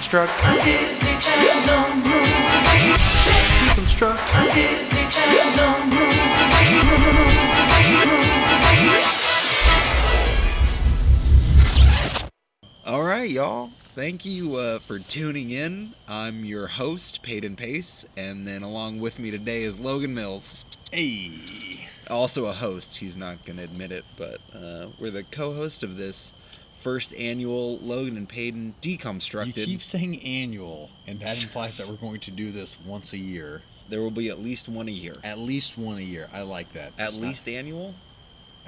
Deconstruct. A Disney Channel movie. Deconstruct. A Disney Channel movie. All right, y'all. Thank you for tuning in. I'm your host, Peyton Pace, and then along with me today is Logan Mills. Hey. Also a host. He's not going to admit it, but we're the co-host of this first annual Logan and Peyton DCOMstructed. You keep saying annual, and that implies that we're going to do this once a year. There will be at least one a year. At least one a year. I like that. At least annual?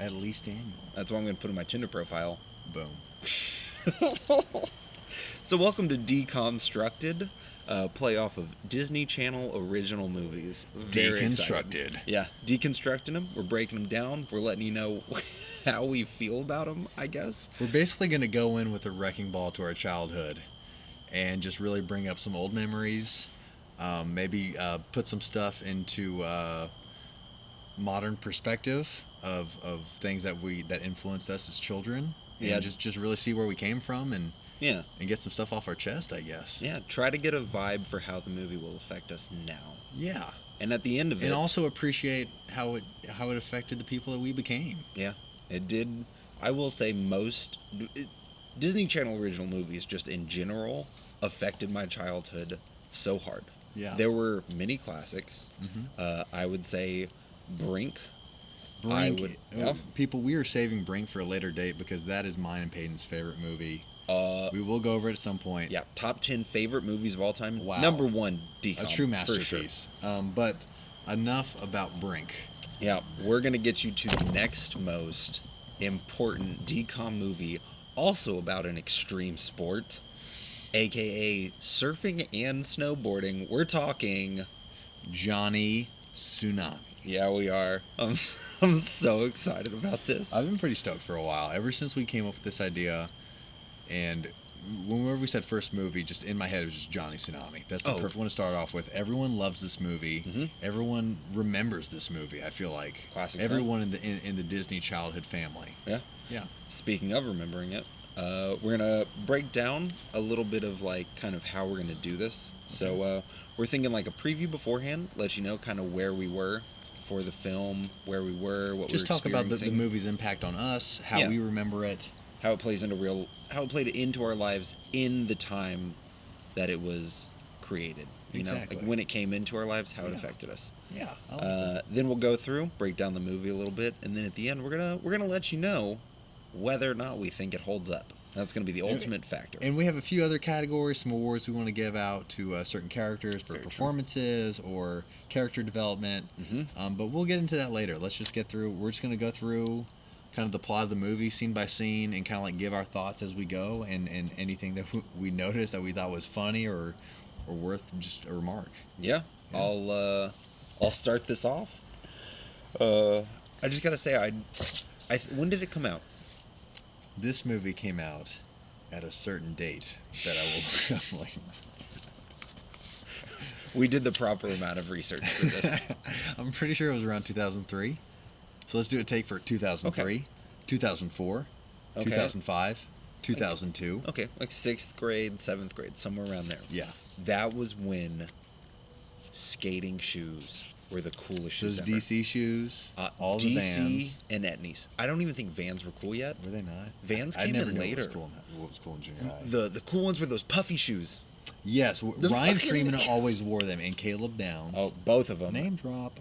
At least annual. That's what I'm going to put in my Tinder profile. Boom. So welcome to DCOMstructed, play off of Disney Channel original movies. Very Deconstructed. excited. Yeah, deconstructing them. We're breaking them down. We're letting you know how we feel about them, I guess. We're basically going to go in with a wrecking ball to our childhood and just really bring up some old memories. Maybe put some stuff into modern perspective of things that influenced us as children. Yeah. And just really see where we came from and get some stuff off our chest, I guess. Yeah, try to get a vibe for how the movie will affect us now. Yeah. And at the end of it... And also appreciate how it affected the people that we became. Yeah, it did. I will say Disney Channel original movies just in general affected my childhood so hard. Yeah. There were many classics. Mm-hmm. I would say Brink. Brink. People, we are saving Brink for a later date because that is mine and Peyton's favorite movie. We will go over it at some point. Yeah, top 10 favorite movies of all time. Wow. Number 1, DCOM. A true masterpiece. For sure. But enough about Brink. Yeah, we're going to get you to the next most important DCOM movie, also about an extreme sport, aka surfing and snowboarding. We're talking Johnny Tsunami. Yeah, we are. I'm so excited about this. I've been pretty stoked for a while. Ever since we came up with this idea, and whenever we said first movie, just in my head it was just Johnny Tsunami. That's the perfect one to start off with. Everyone loves this movie. Mm-hmm. Everyone remembers this movie. I feel like classic. Everyone in the Disney childhood family. Yeah. Yeah. Speaking of remembering it, we're gonna break down a little bit of like kind of how we're gonna do this. Okay. So we're thinking like a preview beforehand, let you know kind of where we were for the film, where we were, what just we're talk about the movie's impact on us, how we remember it, how it played into our lives in the time that it was created. You know, like when it came into our lives, how it affected us. Yeah. I like that. Then we'll go through, break down the movie a little bit, and then at the end we're gonna let you know whether or not we think it holds up. That's going to be the ultimate factor. And we have a few other categories, some awards we want to give out to certain characters for performances or character development. Mm-hmm. But we'll get into that later. Let's just get through. We're just going to go through kind of the plot of the movie, scene by scene, and kind of like give our thoughts as we go, and anything that we noticed that we thought was funny or worth just a remark. Yeah. I'll start this off. I just got to say, when did it come out? This movie came out at a certain date that I will... I'm like, we did the proper amount of research for this. I'm pretty sure it was around 2003. So let's do a take for 2003, okay. 2004, okay. 2005, 2002. Okay, like 6th grade, 7th grade, somewhere around there. Yeah. That was when skating shoes were the coolest shoes ever. Those DC shoes, all DC the Vans. and Etnies. I don't even think Vans were cool yet. Were they not? Vans came in later. What was cool in junior high? The cool ones were those puffy shoes. Yes, Ryan Freeman always wore them, and Caleb Downs. Oh, both of them. Name drop.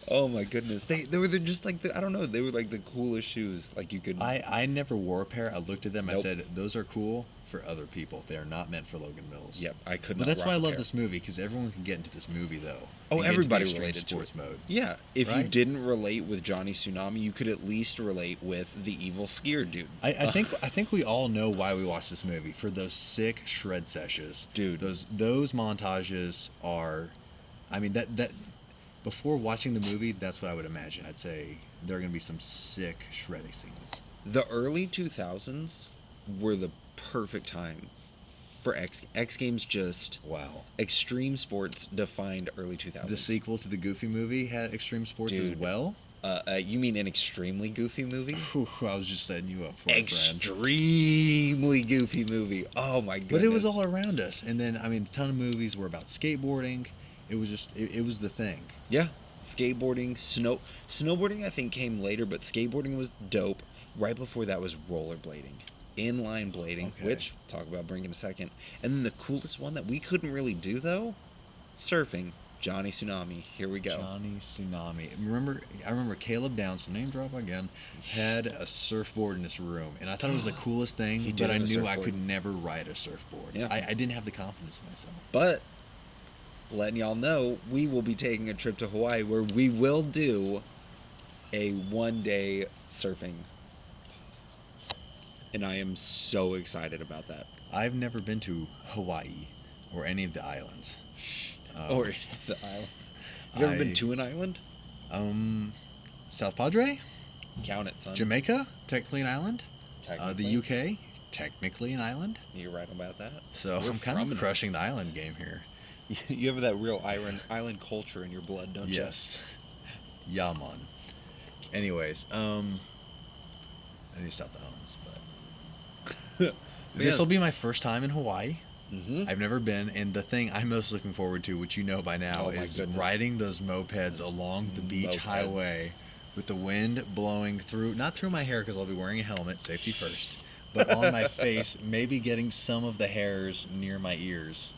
Oh my goodness, they were just like I don't know, they were like the coolest shoes like you could. I never wore a pair. I looked at them. Nope. I said those are cool for other people. They are not meant for Logan Mills. Yep, I could. But that's why I love this movie, because everyone can get into this movie though. Oh, everybody related to sports it. Mode. Yeah, if you didn't relate with Johnny Tsunami, you could at least relate with the evil skier dude. I think we all know why we watched this movie, for those sick shred sessions. Dude, those montages are, I mean that before watching the movie, that's what I would imagine. I'd say there are going to be some sick shredding scenes. The early 2000s were the perfect time for X Games. Just wow. Extreme sports defined early 2000s. The sequel to the Goofy movie had extreme sports as well. You mean an extremely goofy movie? Whew, I was just setting you up for it, friend. Extremely goofy movie. Oh my goodness. But it was all around us. And then, I mean, a ton of movies were about skateboarding. It was just, it was the thing. Yeah. Skateboarding, snowboarding I think came later, but skateboarding was dope. Right before that was rollerblading. Inline blading, Okay. which, talk about bringing a second. And then the coolest one that we couldn't really do, though, surfing. Johnny Tsunami. Here we go. Johnny Tsunami. I remember Caleb Downs, name drop again, had a surfboard in his room, and I thought it was the coolest thing. He did But I have a knew I surfboard. could never ride a surfboard. Yeah. I didn't have the confidence in myself. But letting y'all know, we will be taking a trip to Hawaii where we will do a 1-day surfing. And I am so excited about that. I've never been to Hawaii or any of the islands. Or the islands. You ever been I- to an island? South Padre, Count it, son. Jamaica, technically an island. Technically. The UK, technically an island. You're right about that. So We're I'm kind from of crushing the island game here. You have that real island culture in your blood, don't you? Yes. Yeah, man. Anyways, I need to stop the hums, but this will be my first time in Hawaii. Mm-hmm. I've never been, and the thing I'm most looking forward to, which you know by now, Oh my is goodness. riding those mopeds Those along the beach mopeds. highway with the wind blowing through, not through my hair because I'll be wearing a helmet, safety first, but on my face, maybe getting some of the hairs near my ears,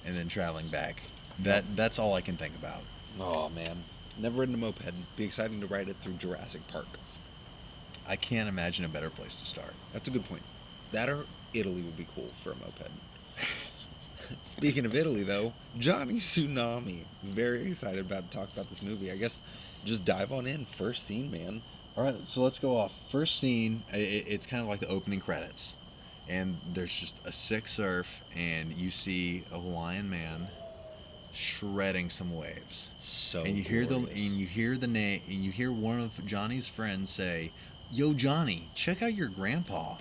and then traveling back. That's all I can think about. Oh, man. Never ridden a moped. Be exciting to ride it through Jurassic Park. I can't imagine a better place to start. That's a good point. That or Italy would be cool for a moped. Speaking of Italy, though, Johnny Tsunami. Very excited about to talk about this movie. I guess just dive on in. First scene, man. All right, so let's go off. First scene, it's kind of like the opening credits, and there's just a sick surf, and you see a Hawaiian man shredding some waves, So and you hear glorious. the name, and you hear one of Johnny's friends say, "Yo, Johnny, check out your grandpa."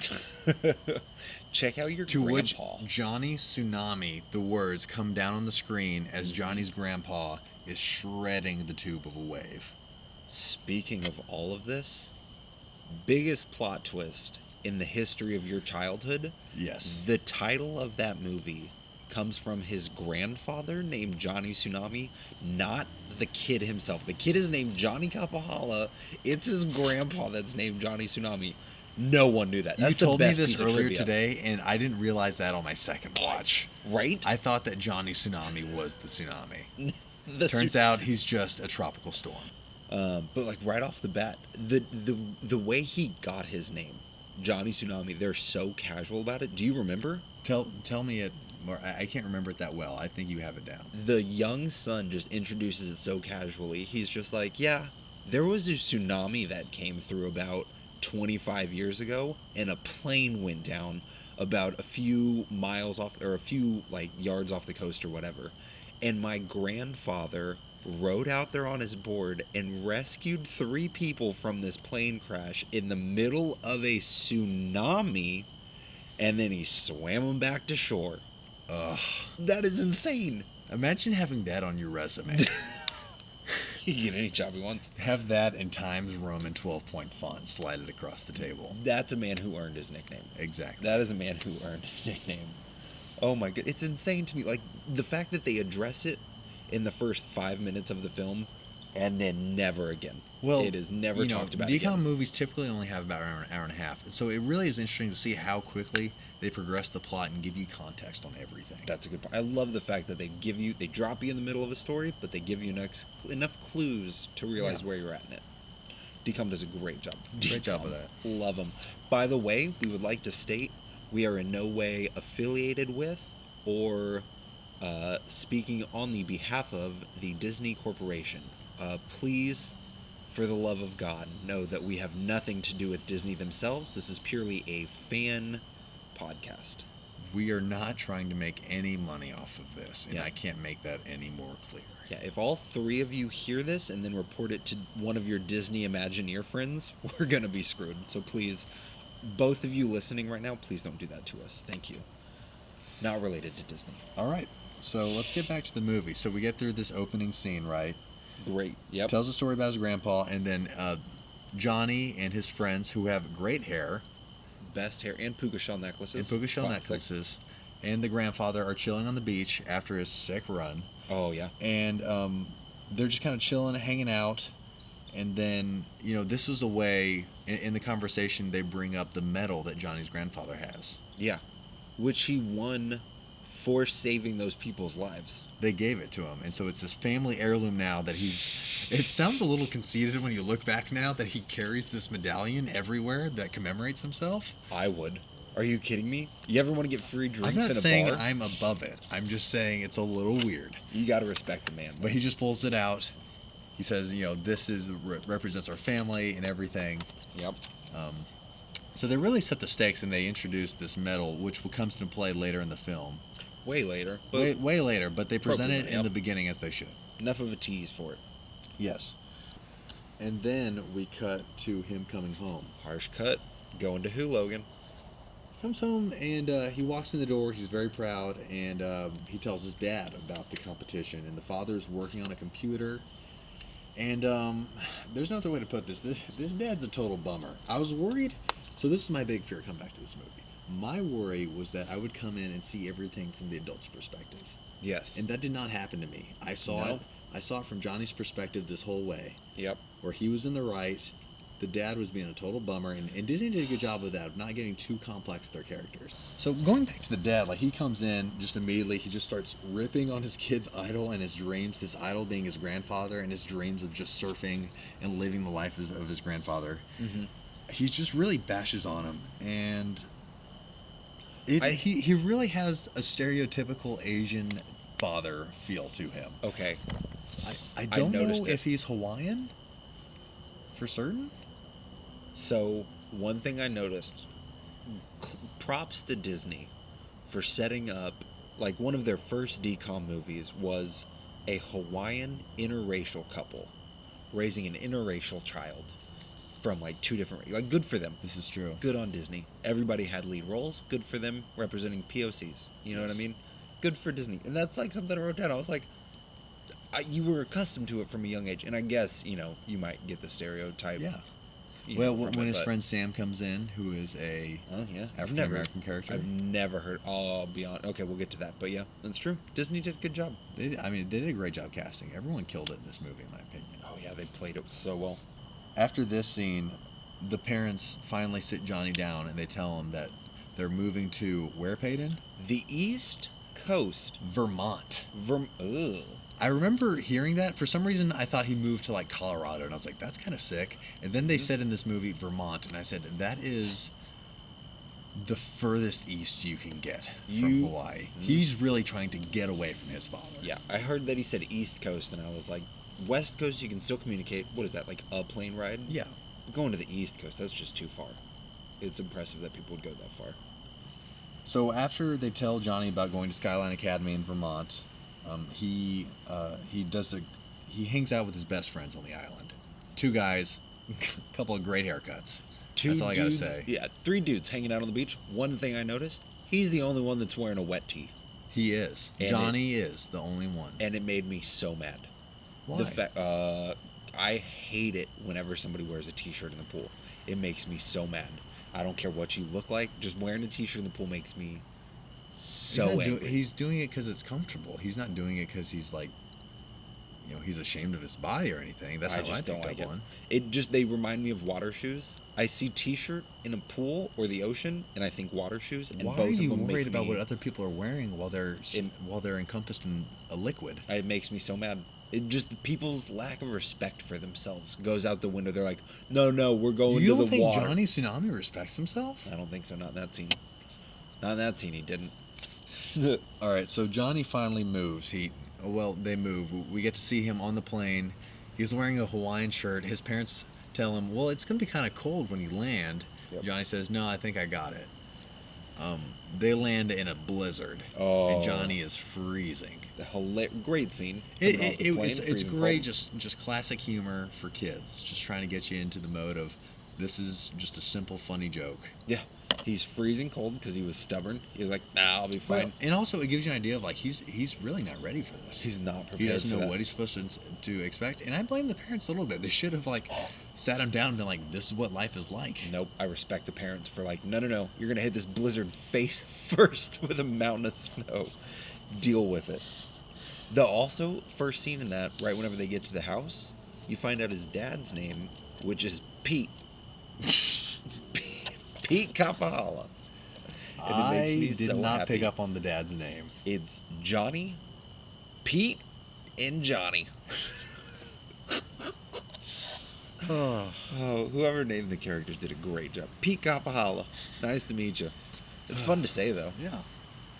Check out your To which grandpa. Johnny Tsunami, the words come down on the screen as Johnny's grandpa is shredding the tube of a wave. Speaking of all of this, biggest plot twist in the history of your childhood. Yes. The title of that movie comes from his grandfather named Johnny Tsunami, not the kid himself. The kid is named Johnny Kapahala. It's his grandpa that's named Johnny Tsunami. No one knew that. That's You told the me best this piece of earlier trivia. today, and I didn't realize that on my second watch. Right? I thought that Johnny Tsunami was the tsunami. The Turns out he's just a tropical storm. But like right off the bat, the way he got his name, Johnny Tsunami, they're so casual about it. Do you remember? Tell me it more. I can't remember it that well. I think you have it down. The young son just introduces it so casually. He's just like, yeah, there was a tsunami that came through about 25 years ago, and a plane went down about a few miles off, or a few like yards off the coast or whatever. And my grandfather rode out there on his board and rescued 3 people from this plane crash in the middle of a tsunami, and then he swam them back to shore. Ugh. That is insane. Imagine having that on your resume. He can get any job he wants. Have that in Times Roman 12-point font slide it across the table. That's a man who earned his nickname. Exactly. That is a man who earned his nickname. Oh my god, it's insane to me. Like the fact that they address it in the first 5 minutes of the film, and then never again. Well, it is never talked about DCOM again. movies typically only have about an hour and a half, so it really is interesting to see how quickly they progress the plot and give you context on everything. That's a good point. I love the fact that they drop you in the middle of a story, but they give you enough clues to realize where you're at in it. DCOM does a great job. Great job DCOM, of that. Love them. By the way, we would like to state we are in no way affiliated with or speaking on the behalf of the Disney Corporation. Please, for the love of God, know that we have nothing to do with Disney themselves. This is purely a fan podcast. We are not trying to make any money off of this, and Yeah. I can't make that any more clear. Yeah, if all 3 of you hear this and then report it to one of your Disney Imagineer friends, we're going to be screwed. So please, both of you listening right now, please don't do that to us. Thank you. Not related to Disney. All right, so let's get back to the movie. So we get through this opening scene, right? Great. Yep. Tells a story about his grandpa, and then Johnny and his friends, who have great hair Best hair and puka shell necklaces. and puka shell Classic. necklaces, and the grandfather are chilling on the beach after his sick run. Oh yeah. And they're just kind of chilling, hanging out. And then, this was a way, in the conversation, they bring up the medal that Johnny's grandfather has. Yeah. Which he won for saving those people's lives. They gave it to him. And so it's this family heirloom now that it sounds a little conceited when you look back now that he carries this medallion everywhere that commemorates himself. I would. Are you kidding me? You ever want to get free drinks I'm not in a saying bar? I'm above it. I'm just saying it's a little weird. You got to respect the man. But he just pulls it out. He says, this represents our family and everything. Yep. So they really set the stakes, and they introduced this medal, which comes into play later in the film. Way later. But Way later, but they present it in Yep. the beginning as they should. enough of a tease for it. Yes. And then we cut to him coming home. Harsh cut. Going to who, Logan? He comes home, and he walks in the door. He's very proud, and he tells his dad about the competition. And the father's working on a computer. And there's no other way to put this. This dad's a total bummer. I was worried. So this is my big fear coming back to this movie. My worry was that I would come in and see everything from the adult's perspective. Yes. And that did not happen to me. I saw it. I saw it from Johnny's perspective this whole way, Yep. where he was in the right. The dad was being a total bummer, and Disney did a good job of that, of not getting too complex with their characters. So going back to the dad, like he comes in just immediately, he just starts ripping on his kid's idol and his dreams, this idol being his grandfather and his dreams of just surfing and living the life of his grandfather. Mm-hmm. He just really bashes on him, and he really has a stereotypical Asian father feel to him. Okay. I don't know noticed if he's Hawaiian for certain. So, one thing I noticed, props to Disney for setting up, like one of their first DCOM movies was a Hawaiian interracial couple raising an interracial child from like two different, like good for them. This is true. Good on Disney. Everybody had lead roles. Good for them representing POCs. You know what I mean? Good for Disney. And that's like something I wrote down. I was like, you were accustomed to it from a young age. And I guess, you might get the stereotype. Yeah. Well, when his friend Sam comes in, who is a African American character, I've never heard. Oh, beyond. Okay, we'll get to that. But yeah, that's true. Disney did a good job. they did a great job casting. Everyone killed it in this movie, in my opinion. Oh yeah, they played it so well. After this scene, the parents finally sit Johnny down and they tell him that they're moving to where, Peyton? The East Coast, Vermont. Ugh. I remember hearing that. For some reason, I thought he moved to like Colorado, and I was like, that's kind of sick. And then they said in this movie Vermont, and I said, that is the furthest east you can get from Hawaii. He's really trying to get away from his father. Yeah, I heard that he said East Coast, and I was like, West Coast you can still communicate. What is that, like a plane ride? Yeah. Going to the East Coast, that's just too far. It's impressive that people would go that far. So after they tell Johnny about going to Skyline Academy in Vermont, he hangs out with his best friends on the island. Two guys, a couple of great haircuts. That's all I gotta say. Yeah, 3 dudes hanging out on the beach. One thing I noticed, he's the only one that's wearing a wet tee. He is. And Johnny is the only one. And it made me so mad. Why? The fact, I hate it whenever somebody wears a t-shirt in the pool. It makes me so mad. I don't care what you look like. Just wearing a t-shirt in the pool makes me so angry. He's doing it because it's comfortable. He's not doing it because he's like, he's ashamed of his body or anything. That's how I just don't like it. one. They remind me of water shoes. I see t-shirt in a pool or the ocean, and I think water shoes. And Why both are you of them worried make about me, what other people are wearing while they're encompassed in a liquid? It makes me so mad. It just people's lack of respect for themselves goes out the window. They're like, no, we're going to the water. You don't think Johnny Tsunami respects himself? I don't think so. Not in that scene. Not in that scene. He didn't. All right, so Johnny finally moves. They move. We get to see him on the plane. He's wearing a Hawaiian shirt. His parents tell him, well, it's going to be kind of cold when you land. Yep. Johnny says, no, I think I got it. They land in a blizzard, Oh. and Johnny is freezing. Great scene. It's great, just classic humor for kids. Just trying to get you into the mode of, this is just a simple, funny joke. Yeah. He's freezing cold because he was stubborn. He was like, nah, I'll be fine. Well, and also it gives you an idea of like he's really not ready for this. He's not prepared. He doesn't for know that. what he's supposed to expect, and I blame the parents a little bit. They should have like sat him down and been like, "This is what life is like." Nope. I respect the parents for like, no. You're gonna hit this blizzard face first with a mountain of snow. Deal with it. The also first scene in that, right whenever they get to the house, you find out his dad's name, which is Pete. Pete Kapahala. And it makes me I did so not happy. pick up on the dad's name. It's Johnny, Pete, and Johnny. Oh, whoever named the characters did a great job. Pete Kapahala. Nice to meet you. It's fun to say though. Yeah.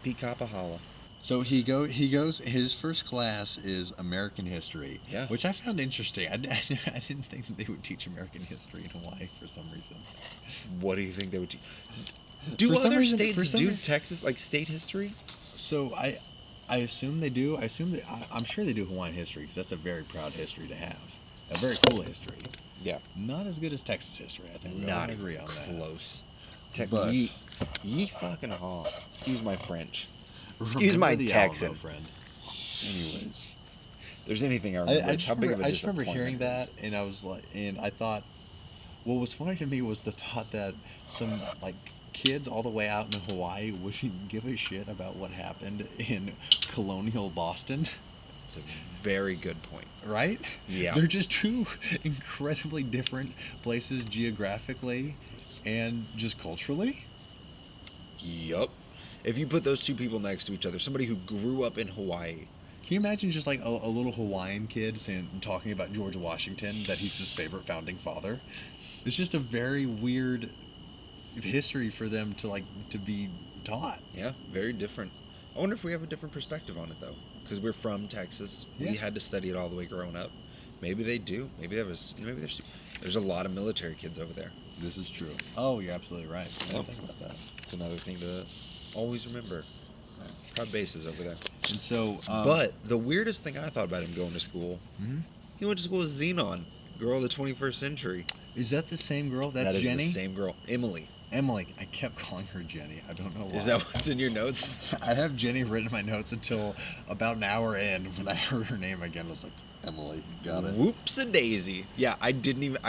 Pete Kapahala. So he goes. His first class is American history, Yeah. which I found interesting. I didn't think that they would teach American history in Hawaii for some reason. What do you think they would teach? Do For some other reason- for states some do reason- Texas like state history? So I assume they do. I'm sure they do Hawaiian history because that's a very proud history to have. A very cool history. Yeah. Not as good as Texas history. I think we all Not agree even on that. close. But- Ye fucking haw. Excuse my French. Excuse Remember my the Texan. Alamo, friend. Anyways, if there's anything I remember, it's how big of a I just remember disappointment hearing it that, is. and I was like, and I thought, what was funny to me was the thought that some like kids all the way out in Hawaii wouldn't give a shit about what happened in colonial Boston, It's a very good point. right? Yeah. They're just two incredibly different places geographically and just culturally. Yup. If you put those two people next to each other, somebody who grew up in Hawaii, Can you imagine just like a little Hawaiian kid talking about George Washington, that he's his favorite founding father? It's just a very weird history for them to be taught. yeah, very different. I wonder if we have a different perspective on it though, because we're from Texas. Yeah. We had to study it all the way growing up. Maybe they do. Maybe there's a lot of military kids over there. This is true. Oh, you're absolutely right. I didn't Yep. think about that. It's another thing to always remember. Proud bases over there. And so, But the weirdest thing I thought about him going to school, Mhm. he went to school with Xenon, girl of the 21st century. Is that the same girl? That's That is Jenny? the same girl, Emily. Emily. I kept calling her Jenny. I don't know why. Is that what's in your notes? I have Jenny written in my notes until about an hour in. When I heard her name again, I was like, Emily. Got it. Whoops a daisy. Yeah, I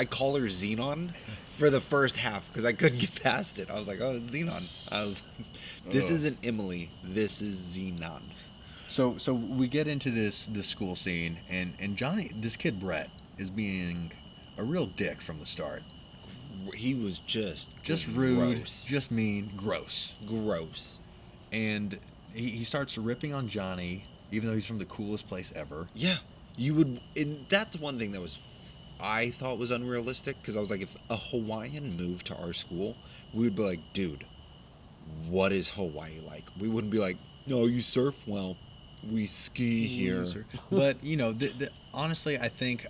call her Xenon for the first half because I couldn't get past it. I was like, oh, it's Xenon. I was like, this Oh. isn't Emily. This is Xenon. So we get into this school scene, and Johnny, this kid Brett, is being a real dick from the start. He was just Rude, gross. just mean, gross. Gross. And he starts ripping on Johnny, even though he's from the coolest place ever. Yeah, you would. And that's one thing that I thought was unrealistic because I was like, if a Hawaiian moved to our school, we would be like, dude, what is Hawaii like? We wouldn't be like, no, you surf well, we ski here. But honestly, I think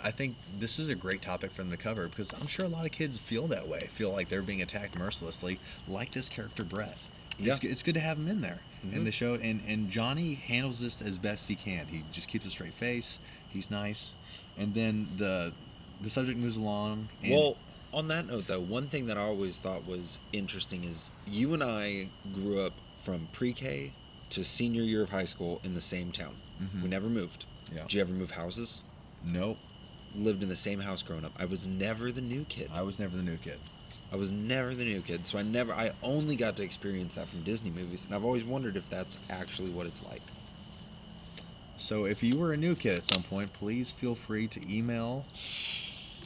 this is a great topic for them to cover because I'm sure a lot of kids feel that way, feel like they're being attacked mercilessly, like this character Brett. Yeah. It's good to have him in there Mhm. in the show, and Johnny handles this as best he can. He just keeps a straight face. He's nice, and then the subject moves along. And Well, on that note, though, one thing that I always thought was interesting is you and I grew up from pre-K to senior year of high school in the same town. Mhm. We never moved. Yeah. Did you ever move houses? Nope, Lived in the same house growing up. I was never the new kid. I was never the new kid. I was never the new kid, so I only got to experience that from Disney movies, and I've always wondered if that's actually what it's like. So if you were a new kid at some point, please feel free to email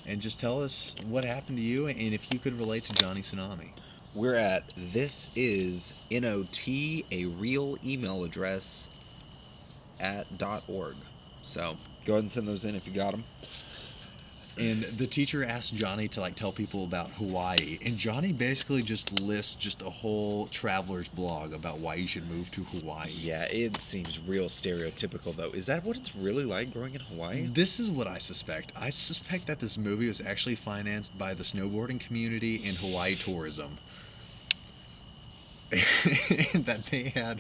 and just tell us what happened to you and if you could relate to Johnny Tsunami. We're at this is NOT, a real email address @.org. So go ahead and send those in if you got them. And the teacher asked Johnny to tell people about Hawaii, and Johnny basically just lists just a whole traveler's blog about why you should move to Hawaii. Yeah, it seems real stereotypical though. Is that what it's really like growing in Hawaii? This is what I suspect. I suspect that this movie was actually financed by the snowboarding community and Hawaii tourism. that they had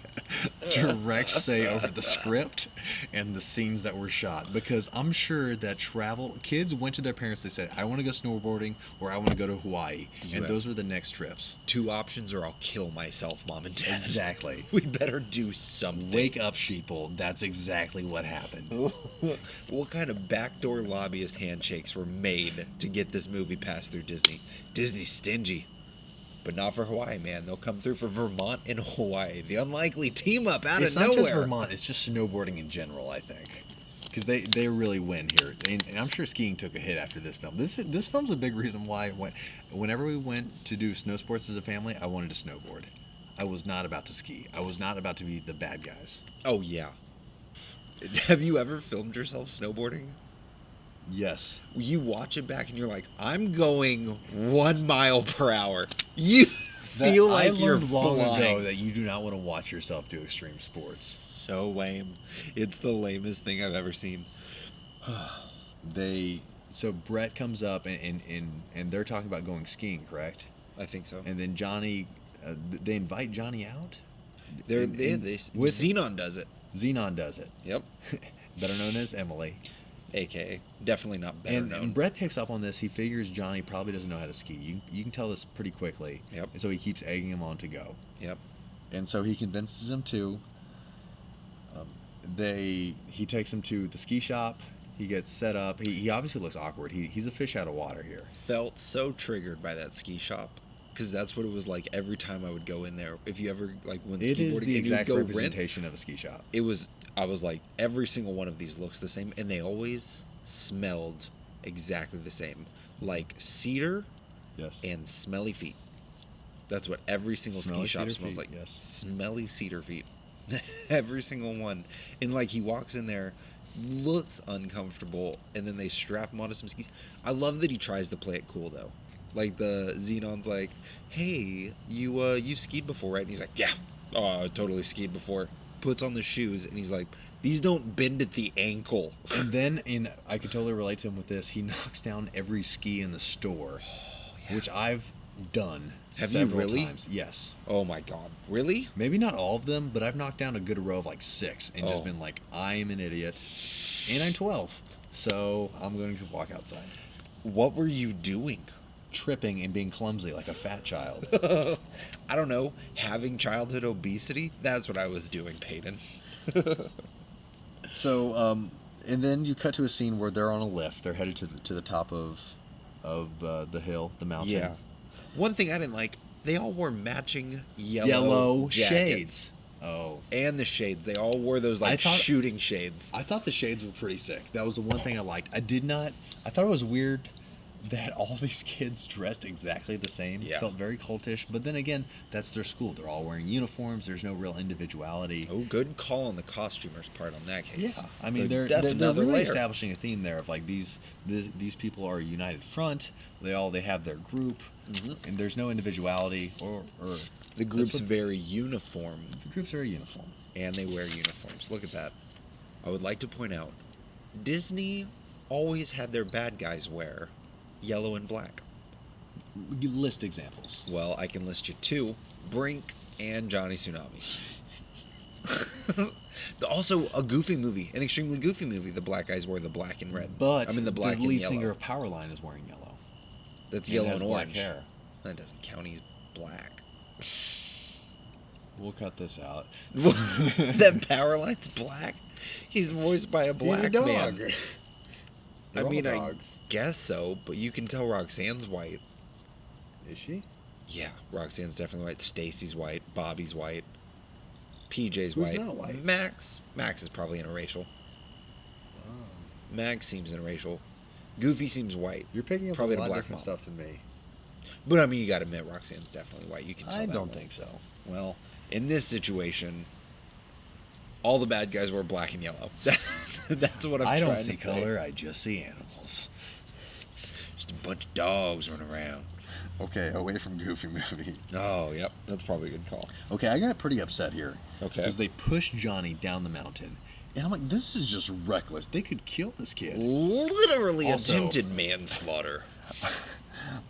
direct say over the script and the scenes that were shot, because I'm sure that kids went to their parents, they said, I want to go snowboarding or I want to go to Hawaii, and those were the next trips. 2 options, or I'll kill myself, Mom and Dad. Exactly. We better do something. Wake up, sheeple. That's exactly what happened. What kind of backdoor lobbyist handshakes were made to get this movie passed through Disney? Disney's stingy. But not for Hawaii, man. They'll come through for Vermont and Hawaii. The unlikely team up out It's of not nowhere. just Vermont, it's just snowboarding in general, I think. Because they really win here. And I'm sure skiing took a hit after this film. This film's a big reason why whenever we went to do snow sports as a family, I wanted to snowboard. I was not about to ski. I was not about to be the bad guys. Oh, yeah. Have you ever filmed yourself snowboarding? Yes. You watch it back and you're like, I'm going 1 mile per hour. You feel like you're long flying. ago that you do not want to watch yourself do extreme sports. So lame. It's the lamest thing I've ever seen. So Brett comes up and they're talking about going skiing, correct? I think so. And then Johnny, they invite Johnny out. Xenon does it. Xenon does it. Yep. Better known as Emily. AKA. Definitely not better known. And Brett picks up on this. He figures Johnny probably doesn't know how to ski. You can tell this pretty quickly. Yep. And so he keeps egging him on to go. Yep. And so he convinces him to. He takes him to the ski shop. He gets set up. He obviously looks awkward. He's a fish out of water here. Felt so triggered by that ski shop. Because that's what it was like every time I would go in there. If you ever went skateboarding, It is the exact go representation of a ski shop. I was like, every single one of these looks the same, and they always smelled exactly the same, like cedar, Yes. and smelly feet. That's what every single Smelly ski shop cedar smells feet, like. yes. Smelly cedar feet. Every single one. And like he walks in there, looks uncomfortable, and then they strap him onto some skis. I love that he tries to play it cool though. Like the Xenon's like, "Hey, you've skied before, right?" And he's like, "Yeah, I totally skied before." Puts on the shoes and he's like, "These don't bend at the ankle." And then I could totally relate to him with this. He knocks down every ski in the store, which I've done Have you several really? times. Yes. Oh my god, really? Maybe not all of them, but I've knocked down a good row of like 6 and just Oh. been like, I'm an idiot. And I'm 12, so I'm going to walk outside. What were you doing? Tripping and being clumsy like a fat child. I don't know, having childhood obesity? That's what I was doing, Peyton. So, and then you cut to a scene where they're on a lift. They're headed to the top of the hill, the mountain. Yeah. One thing I didn't like, they all wore matching yellow Yellow jackets. shades. Oh. And the shades. They all wore those like shooting shades. I thought the shades were pretty sick. That was the one thing I liked. I thought it was weird that all these kids dressed exactly the same. Yeah. Felt very cultish. But then again, that's their school. They're all wearing uniforms. There's no real individuality. Oh, good call on the costumers part on that case. Yeah, I mean, So they're another really layer. establishing a theme there of like these people are a united front. They have their group, and there's no individuality or The group's very uniform, the groups are uniform. and they wear uniforms. Look at that. I would like to point out, Disney always had their bad guys wear yellow and black. List examples. Well, I can list you 2, Brink and Johnny Tsunami. Also, a goofy movie, an extremely goofy movie. The black guys wore the black and red. But I mean, the black lead and yellow. singer of Powerline is wearing yellow. That's and yellow has and black orange. hair. That doesn't count. He's black. We'll cut this out. That Powerline's black. He's voiced by a black He's a dog. man. They're I all mean, I dogs. guess so, but you can tell Roxanne's white. Is she? Yeah, Roxanne's definitely white. Stacy's white. Bobby's white. PJ's Who's white. not white? Max is probably interracial. Max seems interracial. Goofy seems white. You're picking up Probably a the lot black different mom. stuff than me. But I mean, you got to admit, Roxanne's definitely white. You can tell I that don't one. think so. Well, in this situation, all the bad guys were black and yellow. That's what I'm I trying don't to see say. color. I just see animals. Just a bunch of dogs running around. Okay, away from Goofy movie. Oh, yep. That's probably a good call. Okay, I got pretty upset here. Okay. Because they push Johnny down the mountain. And I'm like, this is just reckless. They could kill this kid. Literally Also- attempted manslaughter.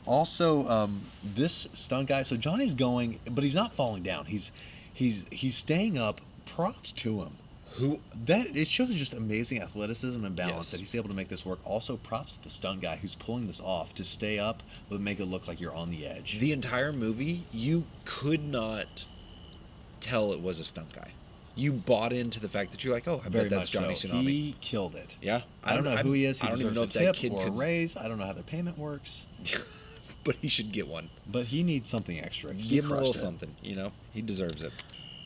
Also, this stunt guy. So Johnny's going, but he's not falling down. He's staying up. Props to him. It shows just amazing athleticism and balance Yes. that he's able to make this work. Also, props to the stunt guy who's pulling this off to stay up but make it look like you're on the edge. The entire movie, you could not tell it was a stunt guy. You bought into the fact that you're like, oh, I Very bet that's much Johnny so. Tsunami. He killed it. Yeah, I don't know who he is. He I don't even deserves know a if that tip kid or a could, raise. I don't know how their payment works, but he should get one. but he needs something extra. 'Cause he Give him a little crushed it. something, He deserves it.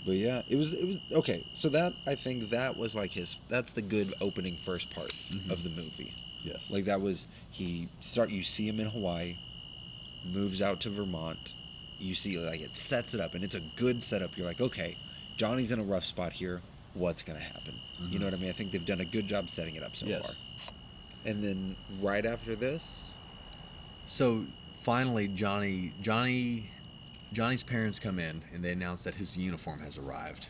But yeah, it was okay. So that I think that was like that's the good opening first part of the movie. Yes. Like that was you see him in Hawaii, moves out to Vermont. You see like it sets it up and it's a good setup. You're like, okay, Johnny's in a rough spot here. What's gonna happen? You know what I mean? I think they've done a good job setting it up so Yes. far. And then right after this, So finally, Johnny's parents come in and they announce that his uniform has arrived.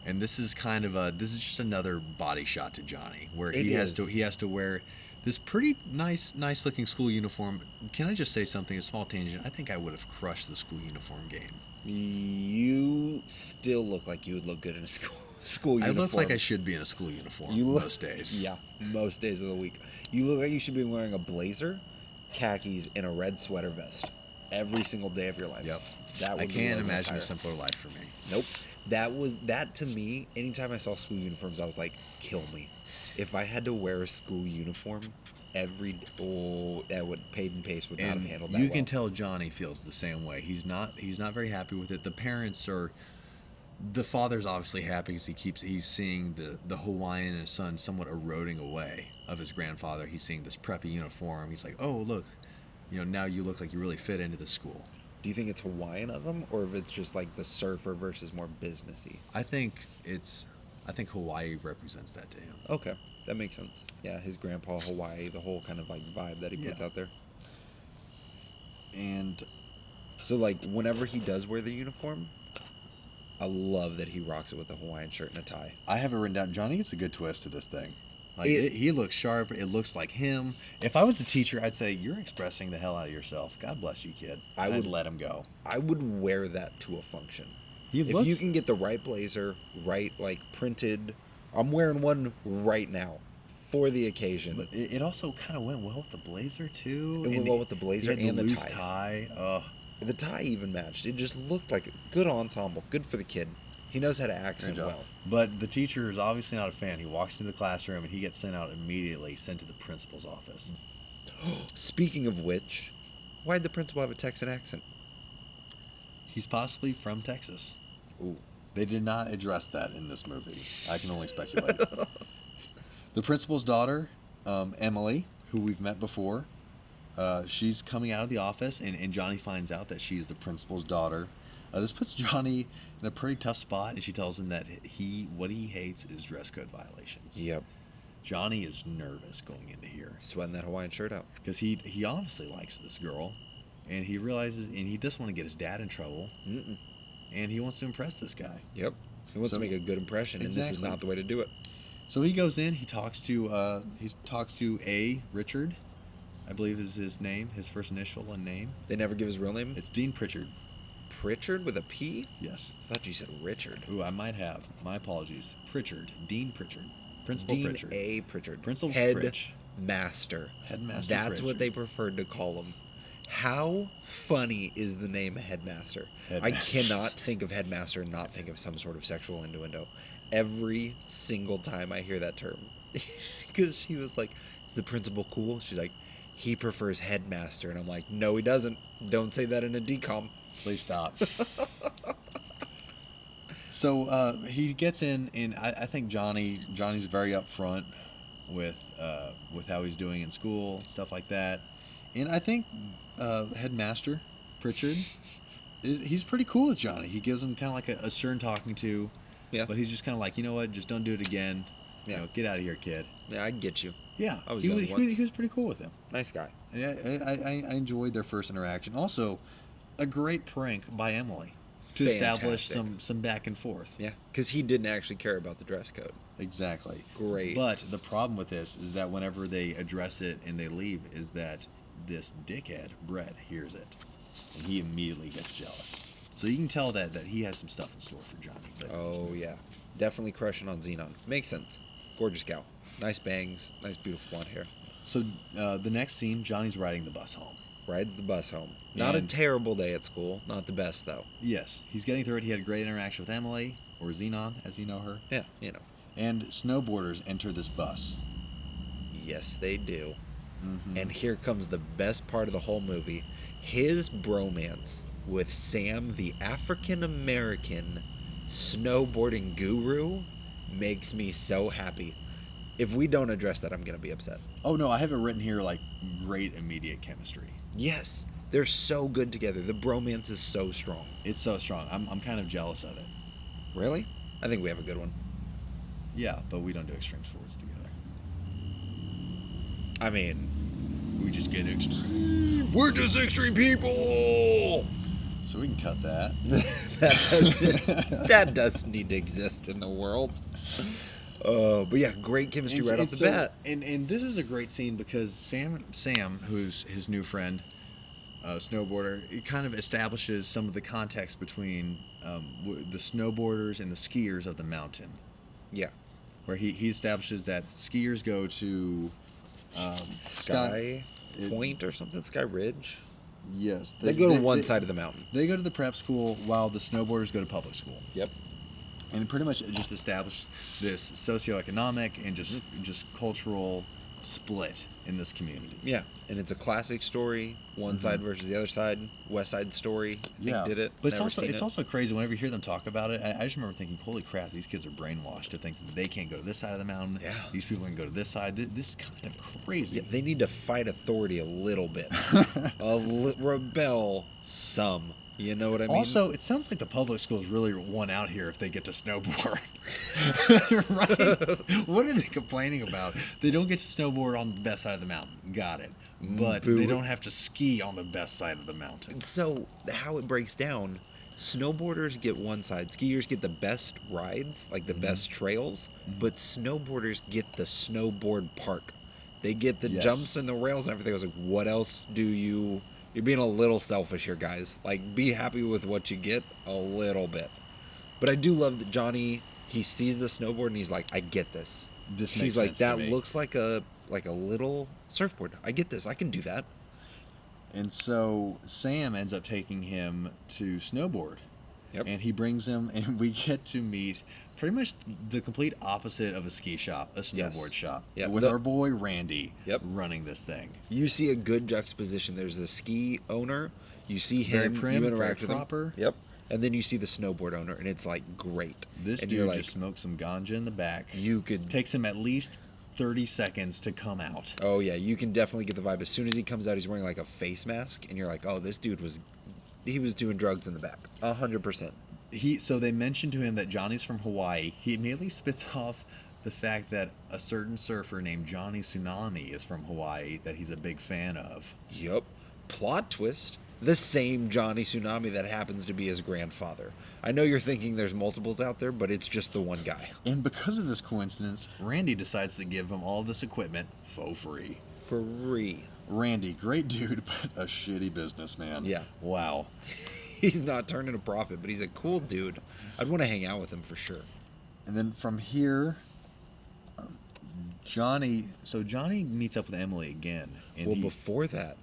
And this is just another body shot to Johnny, where It he has is. to wear this pretty nice looking school uniform. Can I just say something? A small tangent. I think I would have crushed the school uniform game. you still look like you would look good in a school uniform. I look like I should be in a school uniform most days. Yeah, most days of the week. You look like you should be wearing a blazer, khakis, and a red sweater vest every single day of your life. Yep. That would I be can't like imagine entire- a simpler life for me. Nope. That to me. Anytime I saw school uniforms, I was like, kill me. If I had to wear a school uniform that would Paid and Pace would not And have handled that you well. can tell Johnny feels the same way. He's not very happy with it. The father's obviously happy because he's seeing the Hawaiian and his son somewhat eroding away of his grandfather. He's seeing this preppy uniform. He's like, oh look, now you look like you really fit into the school. Do you think it's Hawaiian of him, or if it's just like the surfer versus more businessy? I think Hawaii represents that to him. Okay, that makes sense. Yeah, his grandpa Hawaii, the whole kind of like vibe that he puts Yeah. out there. And So like whenever he does wear the uniform, I love that he rocks it with a Hawaiian shirt and a tie. I have it written down. Johnny gives a good twist to this thing. Like It- he looks sharp. It looks like him. If I was a teacher, I'd say you're expressing the hell out of yourself. God bless you, kid. I I'd would- let him go. I would wear that to a function. He If you can get the right blazer, right like printed, I'm wearing one right now for the occasion. But it also kind of went well with the blazer too. It went well with the blazer he had and the loose tie. Ugh. The tie even matched. It just looked like a good ensemble. Good for the kid. He knows how to accent Good job. well. But the teacher is obviously not a fan. He walks into the classroom and he gets sent out immediately, sent to the principal's office. Speaking of which, why'd the principal have a Texan accent? He's possibly from Texas. Ooh. They did not address that in this movie. I can only speculate. The principal's daughter, Emily, who we've met before, she's coming out of the office, and Johnny finds out that she's the principal's daughter. This puts Johnny in a pretty tough spot, and she tells him that what he hates is dress code violations. Yep. Johnny is nervous going into here Sweating that Hawaiian shirt out. because he obviously likes this girl, and he realizes, and he doesn't want to get his dad in trouble, Mm-mm. and he wants to impress this guy. Yep. He wants So- to make a good impression, and this is Exactly. not the way to do it. So he goes in. He talks to Richard, I believe is his name, his first initial and name. They never give his real name? It's Dean Pritchard. Pritchard with a P? Yes. I thought you said Richard. Ooh, I might have. My apologies. Pritchard. Dean Pritchard. Principal Dean Pritchard. A. Pritchard. Principal Head Pritch. Master. Headmaster That's Pritchard. what they preferred to call him. How funny is the name Headmaster? I Headmaster. cannot think of Headmaster and not think of some sort of sexual innuendo. Every single time I hear that term. Because she was like, is the principal cool? She's like, he prefers Headmaster. And I'm like, no, he doesn't. Don't say that in a DCOM. Please stop. So he gets in, and I think Johnny's very upfront with how he's doing in school, stuff like that. And I think Headmaster Pritchard he's pretty cool with Johnny. He gives him kind of like a stern talking to, Yeah. but he's just kind of like, you know what, just don't do it again. Yeah. Get out of here, kid. Yeah, I get you. Yeah, I was he young was, once. he was pretty cool with him. Nice guy. Yeah, I enjoyed their first interaction. Also, a great prank by Emily to establish Fantastic. some back and forth. Yeah, because he didn't actually care about the dress code. Exactly. Great. But the problem with this is that whenever they address it and they leave, is that this dickhead, Brett, hears it. And he immediately gets jealous. So you can tell that he has some stuff in store for Johnny. But Oh, yeah. Definitely crushing on Xenon. Makes sense. Gorgeous gal. Nice bangs. Nice, beautiful blonde hair. So the next scene, Johnny's riding the bus home. Rides the bus home. Not a And- terrible day at school. Not the best, though. Yes, he's getting through it. He had a great interaction with Emily, or Xenon, as you know her. Yeah, you know. And snowboarders enter this bus. Yes, they do. Mm-hmm. And here comes the best part of the whole movie. His bromance with Sam, the African-American snowboarding guru, makes me so happy. If we don't address that, I'm going to be upset. Oh, no, I have it written here like great immediate chemistry. Yes, they're so good together. The bromance is so strong. It's so strong. I'm kind of jealous of it. Really? I think we have a good one. Yeah, but we don't do extreme sports together. I mean, We just get extreme. We're just extreme people. So we can cut that. that doesn't need to exist in the world. But yeah, great chemistry right off the bat. And this is a great scene because Sam, who's his new friend, snowboarder, it kind of establishes some of the context between the snowboarders and the skiers of the mountain. Yeah. Where he establishes that skiers go to Sky Point or something? Sky Ridge? Yes. They go to one side of the mountain. They go to the prep school while the snowboarders go to public school. Yep. And pretty much it just established this socioeconomic and just cultural split in this community. Yeah, and it's a classic story. One side versus the other side. West Side Story. I think did it. But Never seen it's it. also crazy whenever you hear them talk about it. I just remember thinking, holy crap, these kids are brainwashed to think they can't go to this side of the mountain. Yeah. These people can go to this side. This is kind of crazy. Yeah, they need to fight authority a little bit. Rebel some. You know what I mean? Also, it sounds like the public schools really won out here if they get to snowboard. Right? What are they complaining about? They don't get to snowboard on the best side of the mountain. Got it. But Boo. they don't have to ski on the best side of the mountain. So how it breaks down, snowboarders get one side, skiers get the best rides, like the best trails, but snowboarders get the snowboard park. They get the Yes. jumps and the rails and everything. I was like, what else do you... You're being a little selfish here, guys. Like, be happy with what you get a little bit. But I do love that Johnny, he sees the snowboard and he's like, I get this. This He's makes like, sense to that me. looks like a little surfboard. I get this. I can do that. And so Sam ends up taking him to snowboard. Yep. And he brings him, and we get to meet pretty much the complete opposite of a ski shop, a snowboard shop. Yep. With our boy Randy Yep. running this thing. You see a good juxtaposition. There's the ski owner. You see Very him. prim, you interact very with proper. him. Yep. And then you see the snowboard owner, and it's like great. This and dude you're like, just smoked some ganja in the back. you could. Takes him at least 30 seconds to come out. Oh yeah, you can definitely get the vibe. As soon as he comes out, he's wearing like a face mask, and you're like, oh, this dude was doing drugs in the back. 100%. So they mentioned to him that Johnny's from Hawaii. He immediately spits off the fact that a certain surfer named Johnny Tsunami is from Hawaii that he's a big fan of. Yup. Plot twist. The same Johnny Tsunami that happens to be his grandfather. I know you're thinking there's multiples out there, but it's just the one guy. And because of this coincidence, Randy decides to give him all this equipment for free. Free. Randy, great dude, but a shitty businessman. Yeah. Wow. He's not turning a profit, but he's a cool dude. I'd want to hang out with him for sure. And then from here, Johnny meets up with Emily again. And Well, before that,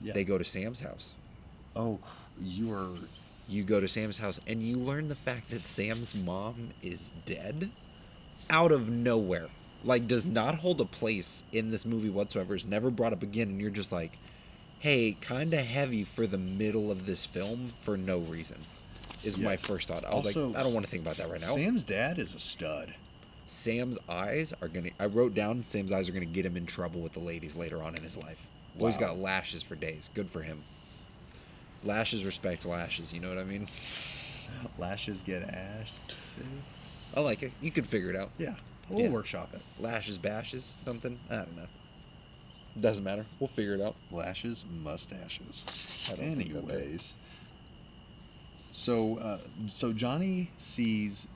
Yeah. they go to Sam's house. You go to Sam's house, and you learn the fact that Sam's mom is dead out of nowhere. Like, does not hold a place in this movie whatsoever. Is never brought up again, and you're just like, hey, kind of heavy for the middle of this film for no reason, is my Yes. first thought. I was Also, like, I don't want to think about that right now. Sam's dad is a stud. Sam's eyes are going to... I wrote down Sam's eyes are going to get him in trouble with the ladies later on in his life. Boy's Wow. got lashes for days. Good for him. Lashes respect lashes, you know what I mean? Lashes get ashes. I like it. You could figure it out. Yeah. We'll Yeah. workshop it. Lashes, bashes, something. I don't know. Doesn't matter. We'll figure it out. Lashes, mustaches. I don't think that's it. Anyways. So Johnny sees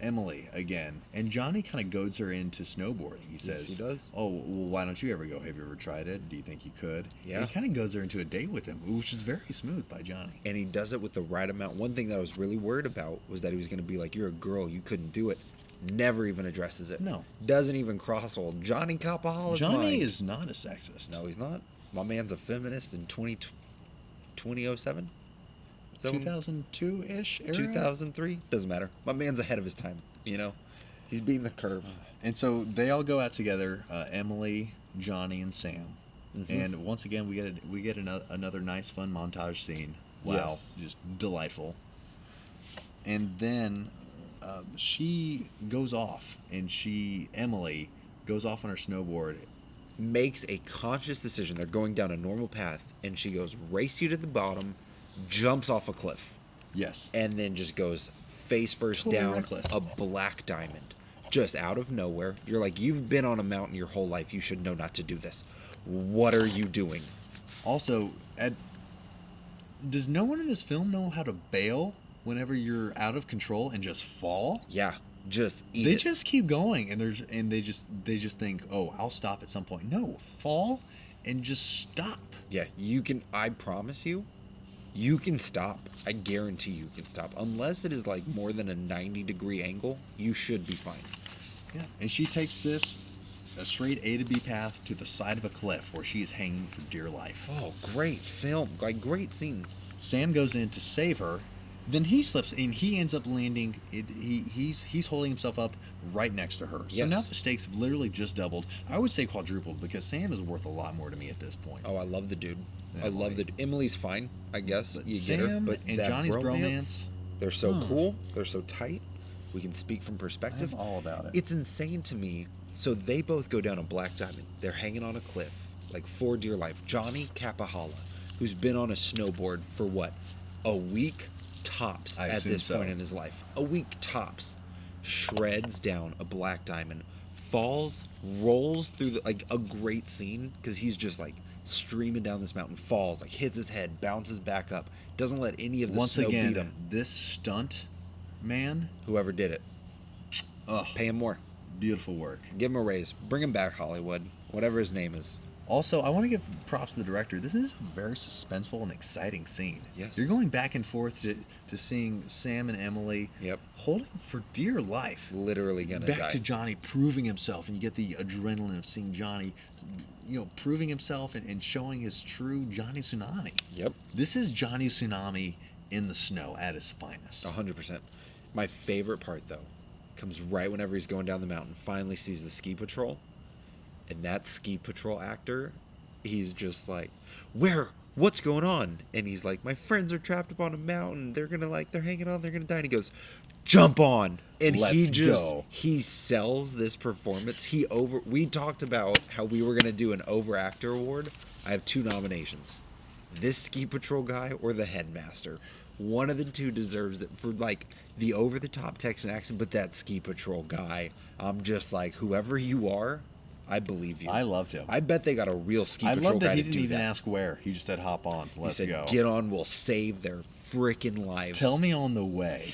Emily again, and Johnny kind of goads her into snowboarding. He says, he does. "Oh, well, why don't you ever go? Have you ever tried it? Do you think you could?" Yeah. And he kind of goes her into a date with him, which is very smooth by Johnny. And he does it with the right amount. One thing that I was really worried about was that he was going to be like, "You're a girl, you couldn't do it." Never even addresses it. No. Doesn't even cross old Johnny Capahala's Johnny mind. is not a sexist. No, he's not. My man's a feminist in 2007? 2002-ish era? 2003? Doesn't matter. My man's ahead of his time, you know? He's beating the curve. And so they all go out together, Emily, Johnny, and Sam. Mhm. And once again, we get another nice, fun montage scene. Wow, Yes. just delightful. And then she goes off, and Emily goes off on her snowboard. Makes a conscious decision. They're going down a normal path, and she goes, race you to the bottom, jumps off a cliff, Yes. and then just goes face first Totally down reckless. a black diamond. Just out of nowhere. You're like, you've been on a mountain your whole life. You should know not to do this. What are you doing? Also, does no one in this film know how to bail whenever you're out of control and just fall? Yeah, just eat They it. just keep going, and they just think, "Oh, I'll stop at some point." No, fall and just stop. Yeah, you can. I promise you, you can stop. I guarantee you can stop. Unless it is like more than a 90-degree angle, you should be fine. Yeah, and she takes a straight A to B path to the side of a cliff where she is hanging for dear life. Oh, great film. Like, great scene. Sam goes in to save her. Then he slips and he ends up landing. He's holding himself up right next to her. So Yes. now the stakes have literally just doubled. I would say quadrupled, because Sam is worth a lot more to me at this point. Oh, I love the dude. I Emily. love the Emily's fine, I guess. But You Sam get her. But and that Johnny's bromance. they're so Huh. cool. They're so tight. We can speak from perspective. I'm all about it. It's insane to me. So they both go down a black diamond. They're hanging on a cliff, like for dear life. Johnny Capahala, who's been on a snowboard for what? A week tops I at assume this so. point in his life. A week tops. Shreds down a black diamond. Falls, rolls through like a great scene, because he's just like streaming down this mountain, falls, like hits his head, bounces back up, doesn't let any of the Once snow again, beat him. this stunt man, Whoever did it, ugh, pay him more. beautiful work. Give him a raise. Bring him back, Hollywood. Whatever his name is. Also, I want to give props to the director. This is a very suspenseful and exciting scene. Yes. You're going back and forth to seeing Sam and Emily Yep. holding for dear life. Literally gonna Back die. to Johnny proving himself, and you get the adrenaline of seeing Johnny, proving himself and showing his true Johnny Tsunami. Yep. This is Johnny Tsunami in the snow at his finest. 100%. My favorite part, though, comes right whenever he's going down the mountain, finally sees the ski patrol. And that ski patrol actor, he's just like, what's going on? And he's like, my friends are trapped up on a mountain. They're hanging on, they're gonna die. And he goes, jump on. And Let's go. he sells this performance. We talked about how we were gonna do an over actor award. I have 2 nominations. This ski patrol guy or the headmaster. One of the two deserves it for like the over the top Texan accent, but that ski patrol guy, I'm just like, whoever you are, I believe you. I loved him. I bet they got a real ski I patrol love guy that he to didn't do even that. ask where. He just said, "Hop on, He let's said, go." get on, we'll save their freaking lives. Tell me on the way.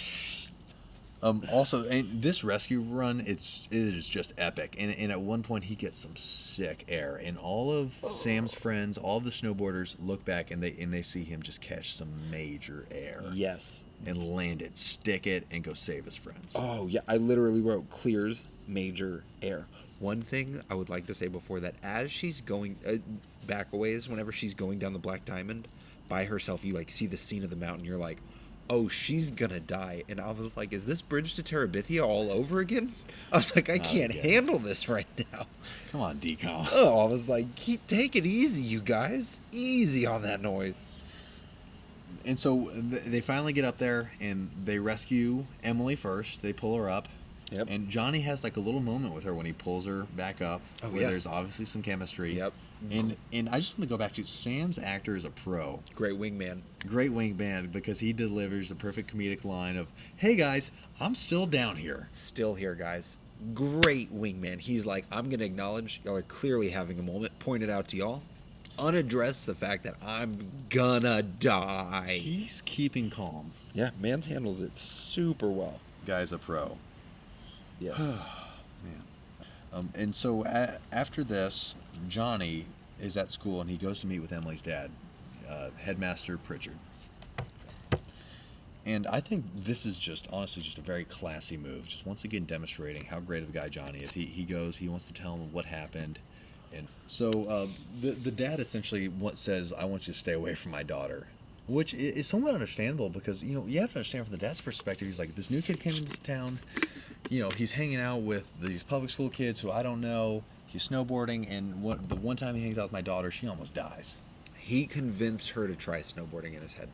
Also, and this rescue run, it is just epic. And at one point, he gets some sick air, and all of Sam's friends, all of the snowboarders, look back and they see him just catch some major air Yes. and land it, stick it, and go save his friends. Oh, yeah. I literally wrote clears major air. One thing I would like to say before that, as she's going back a ways, whenever she's going down the Black Diamond by herself, you like see the scene of the mountain. You're like, oh, she's gonna die. And I was like, is this Bridge to Terabithia all over again? I was like, I can't again. handle this right now. Come on, DCOM. Oh, I was like, take it easy, you guys. Easy on that noise. And so they finally get up there, and they rescue Emily first. They pull her up. Yep. And Johnny has like a little moment with her when he pulls her back up, Oh, where yeah. there's obviously some chemistry. Yep. And I just want to go back to Sam's actor is a pro. Great wingman. Great wingman, because he delivers the perfect comedic line of, "Hey guys, I'm still down here." Still here, guys. Great wingman. He's like, I'm going to acknowledge y'all are clearly having a moment. Point it out to y'all. Unaddress the fact that I'm gonna die. He's keeping calm. Yeah, man handles it super well. Guy's a pro. Yes. Man. And so after this, Johnny is at school and he goes to meet with Emily's dad, Headmaster Pritchard. And I think this is just, honestly, just a very classy move. Just once again demonstrating how great of a guy Johnny is. He goes, he wants to tell him what happened. And so the dad essentially says, I want you to stay away from my daughter. Which is somewhat understandable because, you know, you have to understand from the dad's perspective. He's like, this new kid came into town. You know, he's hanging out with these public school kids who I don't know. He's snowboarding. And the one time he hangs out with my daughter, she almost dies. He convinced her to try snowboarding in his head.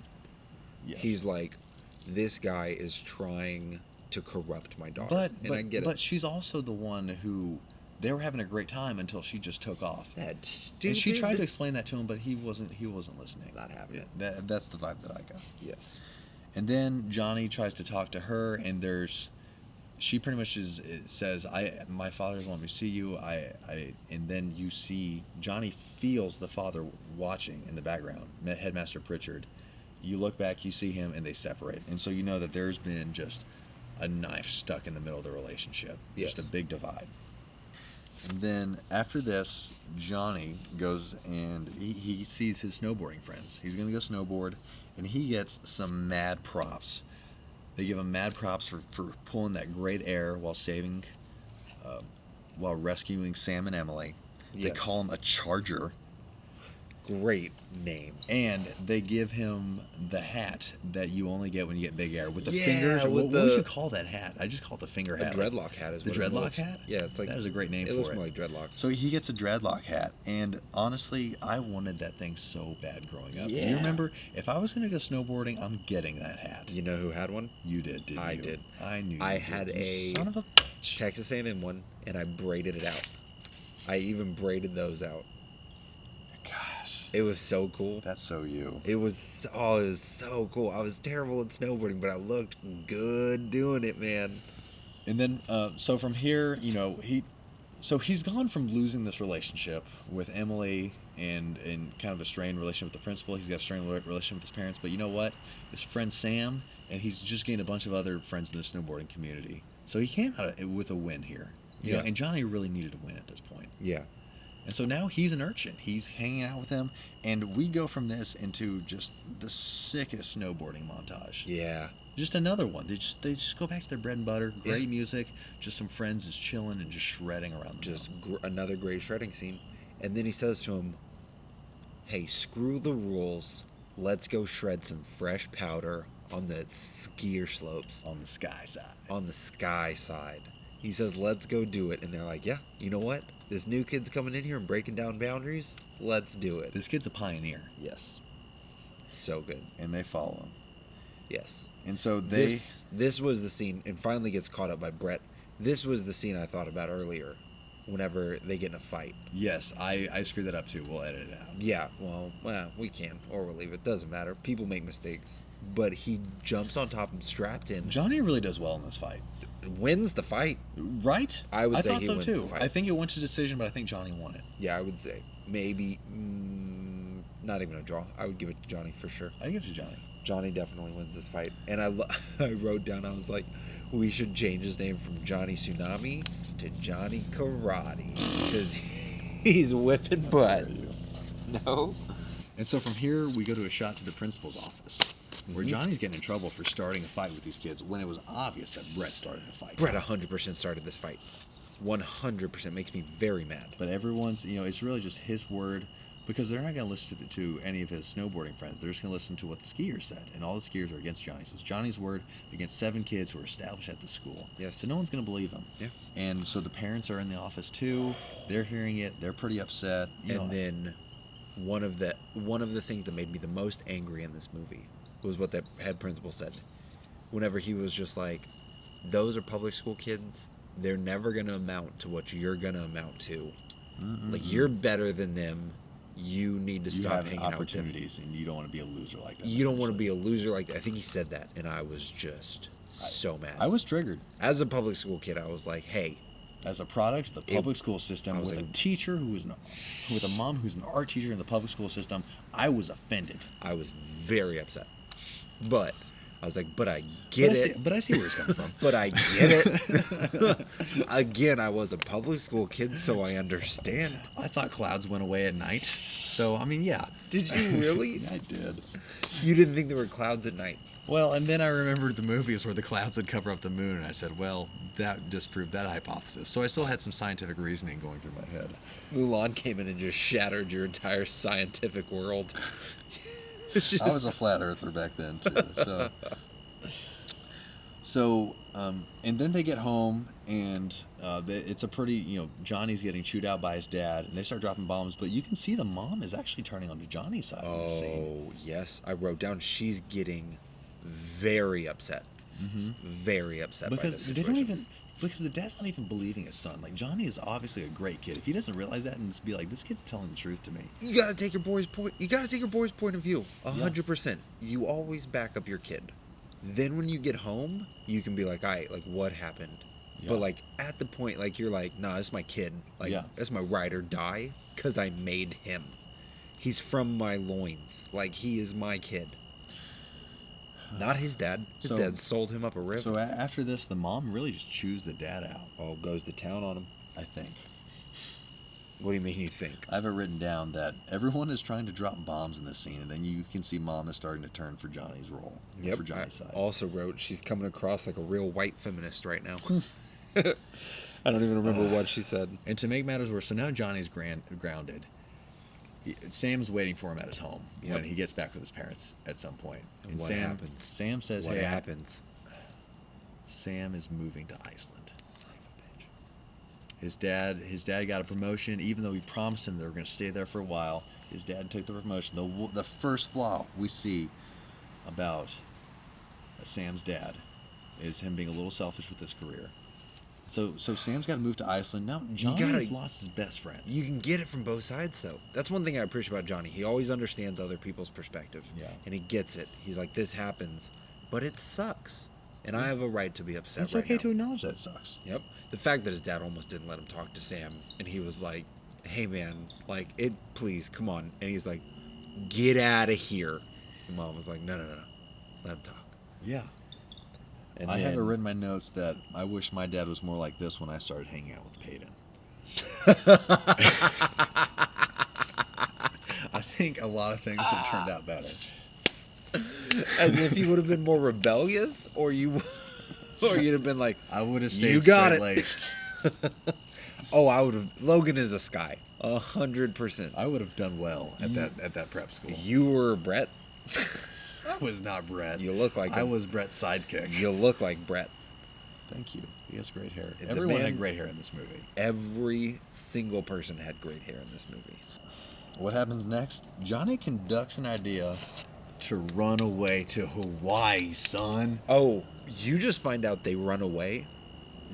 Yes. He's like, this guy is trying to corrupt my daughter. And I get it. But she's also the one who, they were having a great time until she just took off. That stupid. And she tried to explain that to him, but he wasn't listening. Not having it. That's the vibe that I got. Yes. And then Johnny tries to talk to her, and she pretty much says, my father's wanting me to see you. And then you see Johnny feels the father watching in the background, Headmaster Pritchard. You look back, you see him, and they separate. And so you know that there's been just a knife stuck in the middle of the relationship. Yes. Just a big divide. And then after this, Johnny goes and he sees his snowboarding friends. He's going to go snowboard, and he gets some mad props. They give him mad props for pulling that great air while rescuing Sam and Emily. They Yes. call him a charger. Great name. And they give him the hat that you only get when you get big air with the Yeah, fingers. with What would you call that hat? I just call it the finger A hat. dreadlock hat is The what it dreadlock looks. hat? Yeah, it's like That is a great name it for looks it. more like dreadlocks. So he gets a dreadlock hat, and honestly, I wanted that thing so bad growing up. Yeah. You remember, if I was going to go snowboarding, I'm getting that hat. You know who had one? You did, didn't I you? did. I knew. I you had did. a You son of a bitch. Texas A&M one, and I braided it out. I even braided those out. Gosh, It was so cool. that's so you. It was so cool. I was terrible at snowboarding, but I looked good doing it, man. And then, so from here, you know, he's gone from losing this relationship with Emily and kind of a strained relationship with the principal. He's got a strained relationship with his parents. But you know what? His friend Sam, and he's just gained a bunch of other friends in the snowboarding community. So he came out with a win here. You know, and Johnny really needed a win at this point. Yeah. And so now he's an urchin. He's hanging out with him, and we go from this into just the sickest snowboarding montage. Yeah. Just another one. They just go back to their bread and butter. Great music. Just some friends just chilling and just shredding around the Just mountain. another great shredding scene. And then he says to him, hey, screw the rules. Let's go shred some fresh powder on the skier slopes. On the sky side. On the sky side. He says, let's go do it. And they're like, yeah, you know what? This new kid's coming in here and breaking down boundaries. Let's do it. This kid's a pioneer, Yes. So good. and they follow him. Yes. And so This was the scene, and finally gets caught up by Brett. This was the scene I thought about earlier, whenever they get in a fight. Yes, I screwed that up too. We'll edit it out. Yeah, well, we can, or we'll leave it. Doesn't matter. People make mistakes. But he jumps on top and strapped in. Johnny really does well in this fight. Wins the fight. Right? I would say thought he so wins too. the fight. I think it went to decision, but I think Johnny won it. Yeah, I would say. Maybe, not even a draw. I would give it to Johnny for sure. I give it to Johnny. Johnny definitely wins this fight. And I wrote down, I was like, we should change his name from Johnny Tsunami to Johnny Karate. Because he's whipping butt. No? And so from here, we go to a shot to the principal's office, where Mhm. Johnny's getting in trouble for starting a fight with these kids when it was obvious that Brett started the fight. Brett 100% started this fight. 100% makes me very mad. But everyone's, you know, it's really just his word, because they're not going to listen to any of his snowboarding friends. They're just going to listen to what the skiers said, and all the skiers are against Johnny. So it's Johnny's word against 7 kids who are established at the school. Yes. So no one's going to believe him. Yeah. And so the parents are in the office too. They're hearing it. They're pretty upset. And then one of the things that made me the most angry in this movie was what the head principal said. Whenever he was just like, those are public school kids. They're never going to amount to what you're going to amount to. Like, you're better than them. You need to you stop have hanging out with them. opportunities, and you don't want to be a loser like that. You don't want to be essentially. a loser like that. I think he said that, and I was just so mad. I was triggered. As a public school kid, I was like, hey, As a product of the public school system, I was with a like- teacher with a mom who's an art teacher in the public school system, I was offended. I was very upset. But I was like, but I get it. But I see where he's coming from. But I get it. Again, I was a public school kid, so I understand. I thought clouds went away at night. So, I mean, yeah. Did you really? I did. You didn't think there were clouds at night? Well, and then I remembered the movies where the clouds would cover up the moon, and I said, well, that disproved that hypothesis. So I still had some scientific reasoning going through my head. Mulan came in and just shattered your entire scientific world. I was a flat earther back then, too. So, and then they get home, and it's a pretty, Johnny's getting chewed out by his dad, and they start dropping bombs, but you can see the mom is actually turning onto Johnny's side of the scene. Oh, yes. I wrote down she's getting very upset. Mm-hmm. Very upset by this Because situation. because the dad's not even believing his son. Like, Johnny is obviously a great kid. If he doesn't realize that and just be like, this kid's telling the truth to me. You gotta take your boy's point. You gotta take your boy's point of view. 100%. You always back up your kid. Then when you get home, you can be like, all right, like, what happened? Yeah. But, like, at the point, like, you're like, nah, that's my kid. Like, that's my ride or die because I made him. He's from my loins. Like, he is my kid. Not his dad. His dad sold him up a river. So after this, the mom really just chews the dad out. Oh, goes to town on him. I think. What do you mean you think? I have it written down that everyone is trying to drop bombs in this scene, and then you can see mom is starting to turn for Johnny's role. Yep. For Johnny's side. I also wrote she's coming across like a real white feminist right now. I don't even remember what she said. And to make matters worse, so now Johnny's grounded. Sam's waiting for him at his home when he gets back with his parents at some point. And what Sam happens? Sam says, What "Hey, happens? Sam is moving to Iceland." Son of a bitch. His dad got a promotion, even though he promised him they were going to stay there for a while. His dad took the promotion. The first flaw we see about Sam's dad is him being a little selfish with his career. So Sam's got to move to Iceland. Now Johnny has lost his best friend. You can get it from both sides, though. That's one thing I appreciate about Johnny. He always understands other people's perspective. Yeah. And he gets it. He's like, this happens, but it sucks. And I have a right to be upset It's right okay now. to acknowledge that it sucks. Yep. The fact that his dad almost didn't let him talk to Sam, and he was like, hey, man, like, please, come on. And he's like, get out of here. And Mom was like, no. Let him talk. Yeah. And I have it written in my notes that I wish my dad was more like this when I started hanging out with Peyton. I think a lot of things have turned out better. As if you would have been more rebellious, or you'd have been like, I would have stayed you got straight-laced. Oh, I would have. Logan is a Sky, 100%. I would have done well at that prep school. You were Brett. I was not Brett. You look like I was Brett's sidekick. You look like Brett. Thank you. He has great hair. The Everyone man- had great hair in this movie. Every single person had great hair in this movie. What happens next? Johnny conducts an idea to run away to Hawaii, son. Oh, you just find out they run away,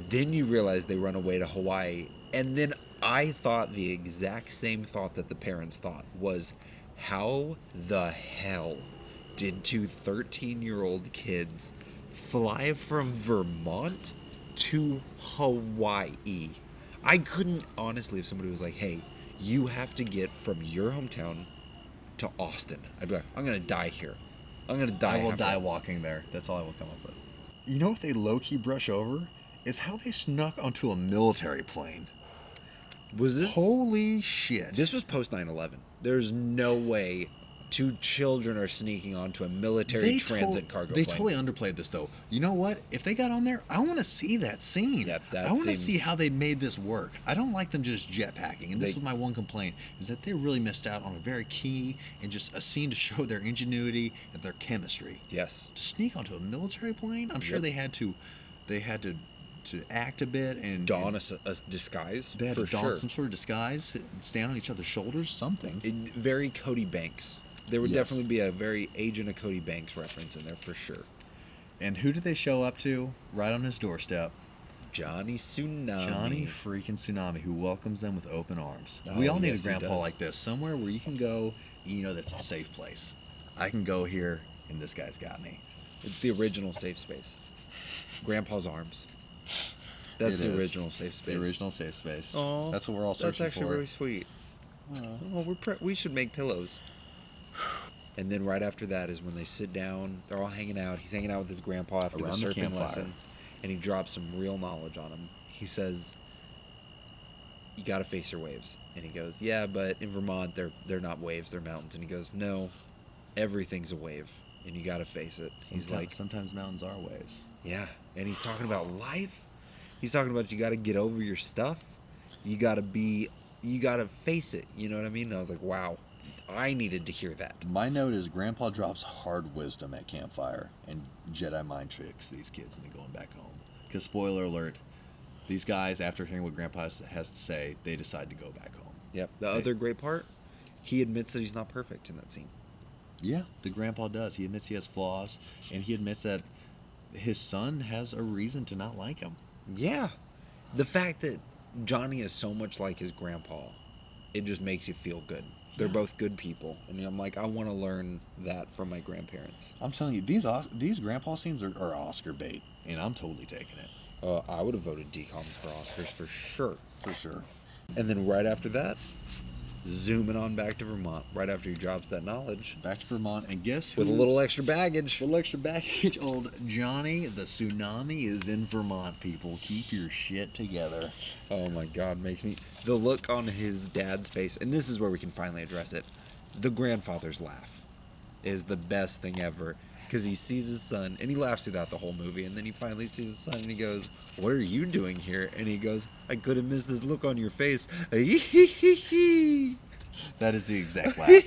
then you realize they run away to Hawaii, and then I thought the exact same thought that the parents thought was, how the hell did two 13-year-old kids fly from Vermont to Hawaii? I couldn't, honestly, if somebody was like, hey, you have to get from your hometown to Austin, I'd be like, I'm going to die here. I'm going to die. I will halfway. die walking there. That's all I will come up with. You know what they low-key brush over? Is how they snuck onto a military plane. Was this... Holy shit. This was post 9/11. There's no way two children are sneaking onto a military transit cargo plane. They totally underplayed this, though. You know what? If they got on there, I want to see that scene. Yep, that I want to seems- see how they made this work. I don't like them just jetpacking. And this was my one complaint, is that they really missed out on a very key and just a scene to show their ingenuity and their chemistry. Yes. To sneak onto a military plane? I'm sure Yep. they had to act a bit and Don a disguise, they had for to don sure. some sort of disguise, stand on each other's shoulders, something. Very Cody Banks. There would Yes. definitely be a very Agent of Cody Banks reference in there for sure. And who did they show up to right on his doorstep? Johnny Tsunami. Johnny freaking Tsunami, who welcomes them with open arms. Oh, We all need yes, a he grandpa does. like this, somewhere where you can go, you know, that's a safe place. I can go here, and this guy's got me. It's the original safe space. Grandpa's arms. That's It the is. original safe space. The original safe space. Aw, That's what we're all searching That's actually for. really sweet. Oh, we should make pillows. And then right after that is when they sit down. They're all hanging out. He's hanging out with his grandpa after Around the the surfing campfire. lesson, and he drops some real knowledge on him. He says, "You got to face your waves." And he goes, "Yeah, but in Vermont, they're not waves, they're mountains." And he goes, "No, everything's a wave, and you got to face it." He's like, sometimes mountains are waves. "Yeah," and he's talking about life. He's talking about you got to get over your stuff. You got to face it. You know what I mean? And I was like, wow, I needed to hear that. My note is Grandpa drops hard wisdom at campfire and Jedi mind tricks these kids into going back home. Because spoiler alert, these guys, after hearing what Grandpa has to say, they decide to go back home. Yep. The other great part, he admits that he's not perfect in that scene. Yeah, the Grandpa does. He admits he has flaws, and he admits that his son has a reason to not like him. Yeah. The fact that Johnny is so much like his grandpa, it just makes you feel good. They're both good people. And I'm like, I want to learn that from my grandparents. I'm telling you, these Grandpa scenes are Oscar bait, and I'm totally taking it. I would have voted DCOMs for Oscars for sure. For sure. And then right after that, zooming on back to Vermont, right after he drops that knowledge. Back to Vermont, and guess who? With a little extra baggage. A little extra baggage. Old Johnny, the tsunami is in Vermont, people. Keep your shit together. Oh my God, makes me... The look on his dad's face, and this is where we can finally address it. The grandfather's laugh is the best thing ever. Because he sees his son, and he laughs throughout the whole movie, and then he finally sees his son, and he goes, "What are you doing here?" And he goes, "I could have missed this look on your face." That is the exact laugh.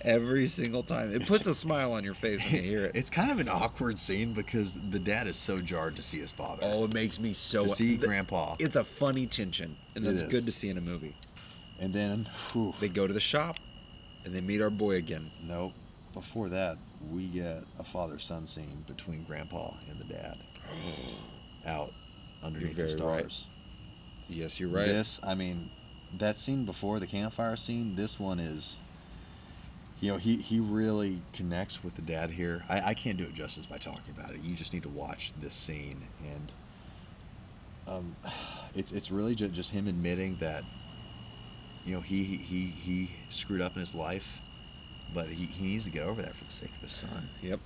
Every single time. It puts a smile on your face when you hear it. It's kind of an awkward scene because the dad is so jarred to see his father. Oh, it makes me so... To see Grandpa. It's a funny tension, and that's It is. good to see in a movie. And then, whew, They go to the shop, and they meet our boy again. nope. Before that, we get a father-son scene between Grandpa and the dad. Out underneath the You're very right. stars. Yes, you're right. This, I mean, that scene before the campfire scene, this one is, you know, he really connects with the dad here. I can't do it justice by talking about it. You just need to watch this scene, and it's really just him admitting that, you know, he screwed up in his life, but he needs to get over that for the sake of his son. Yep.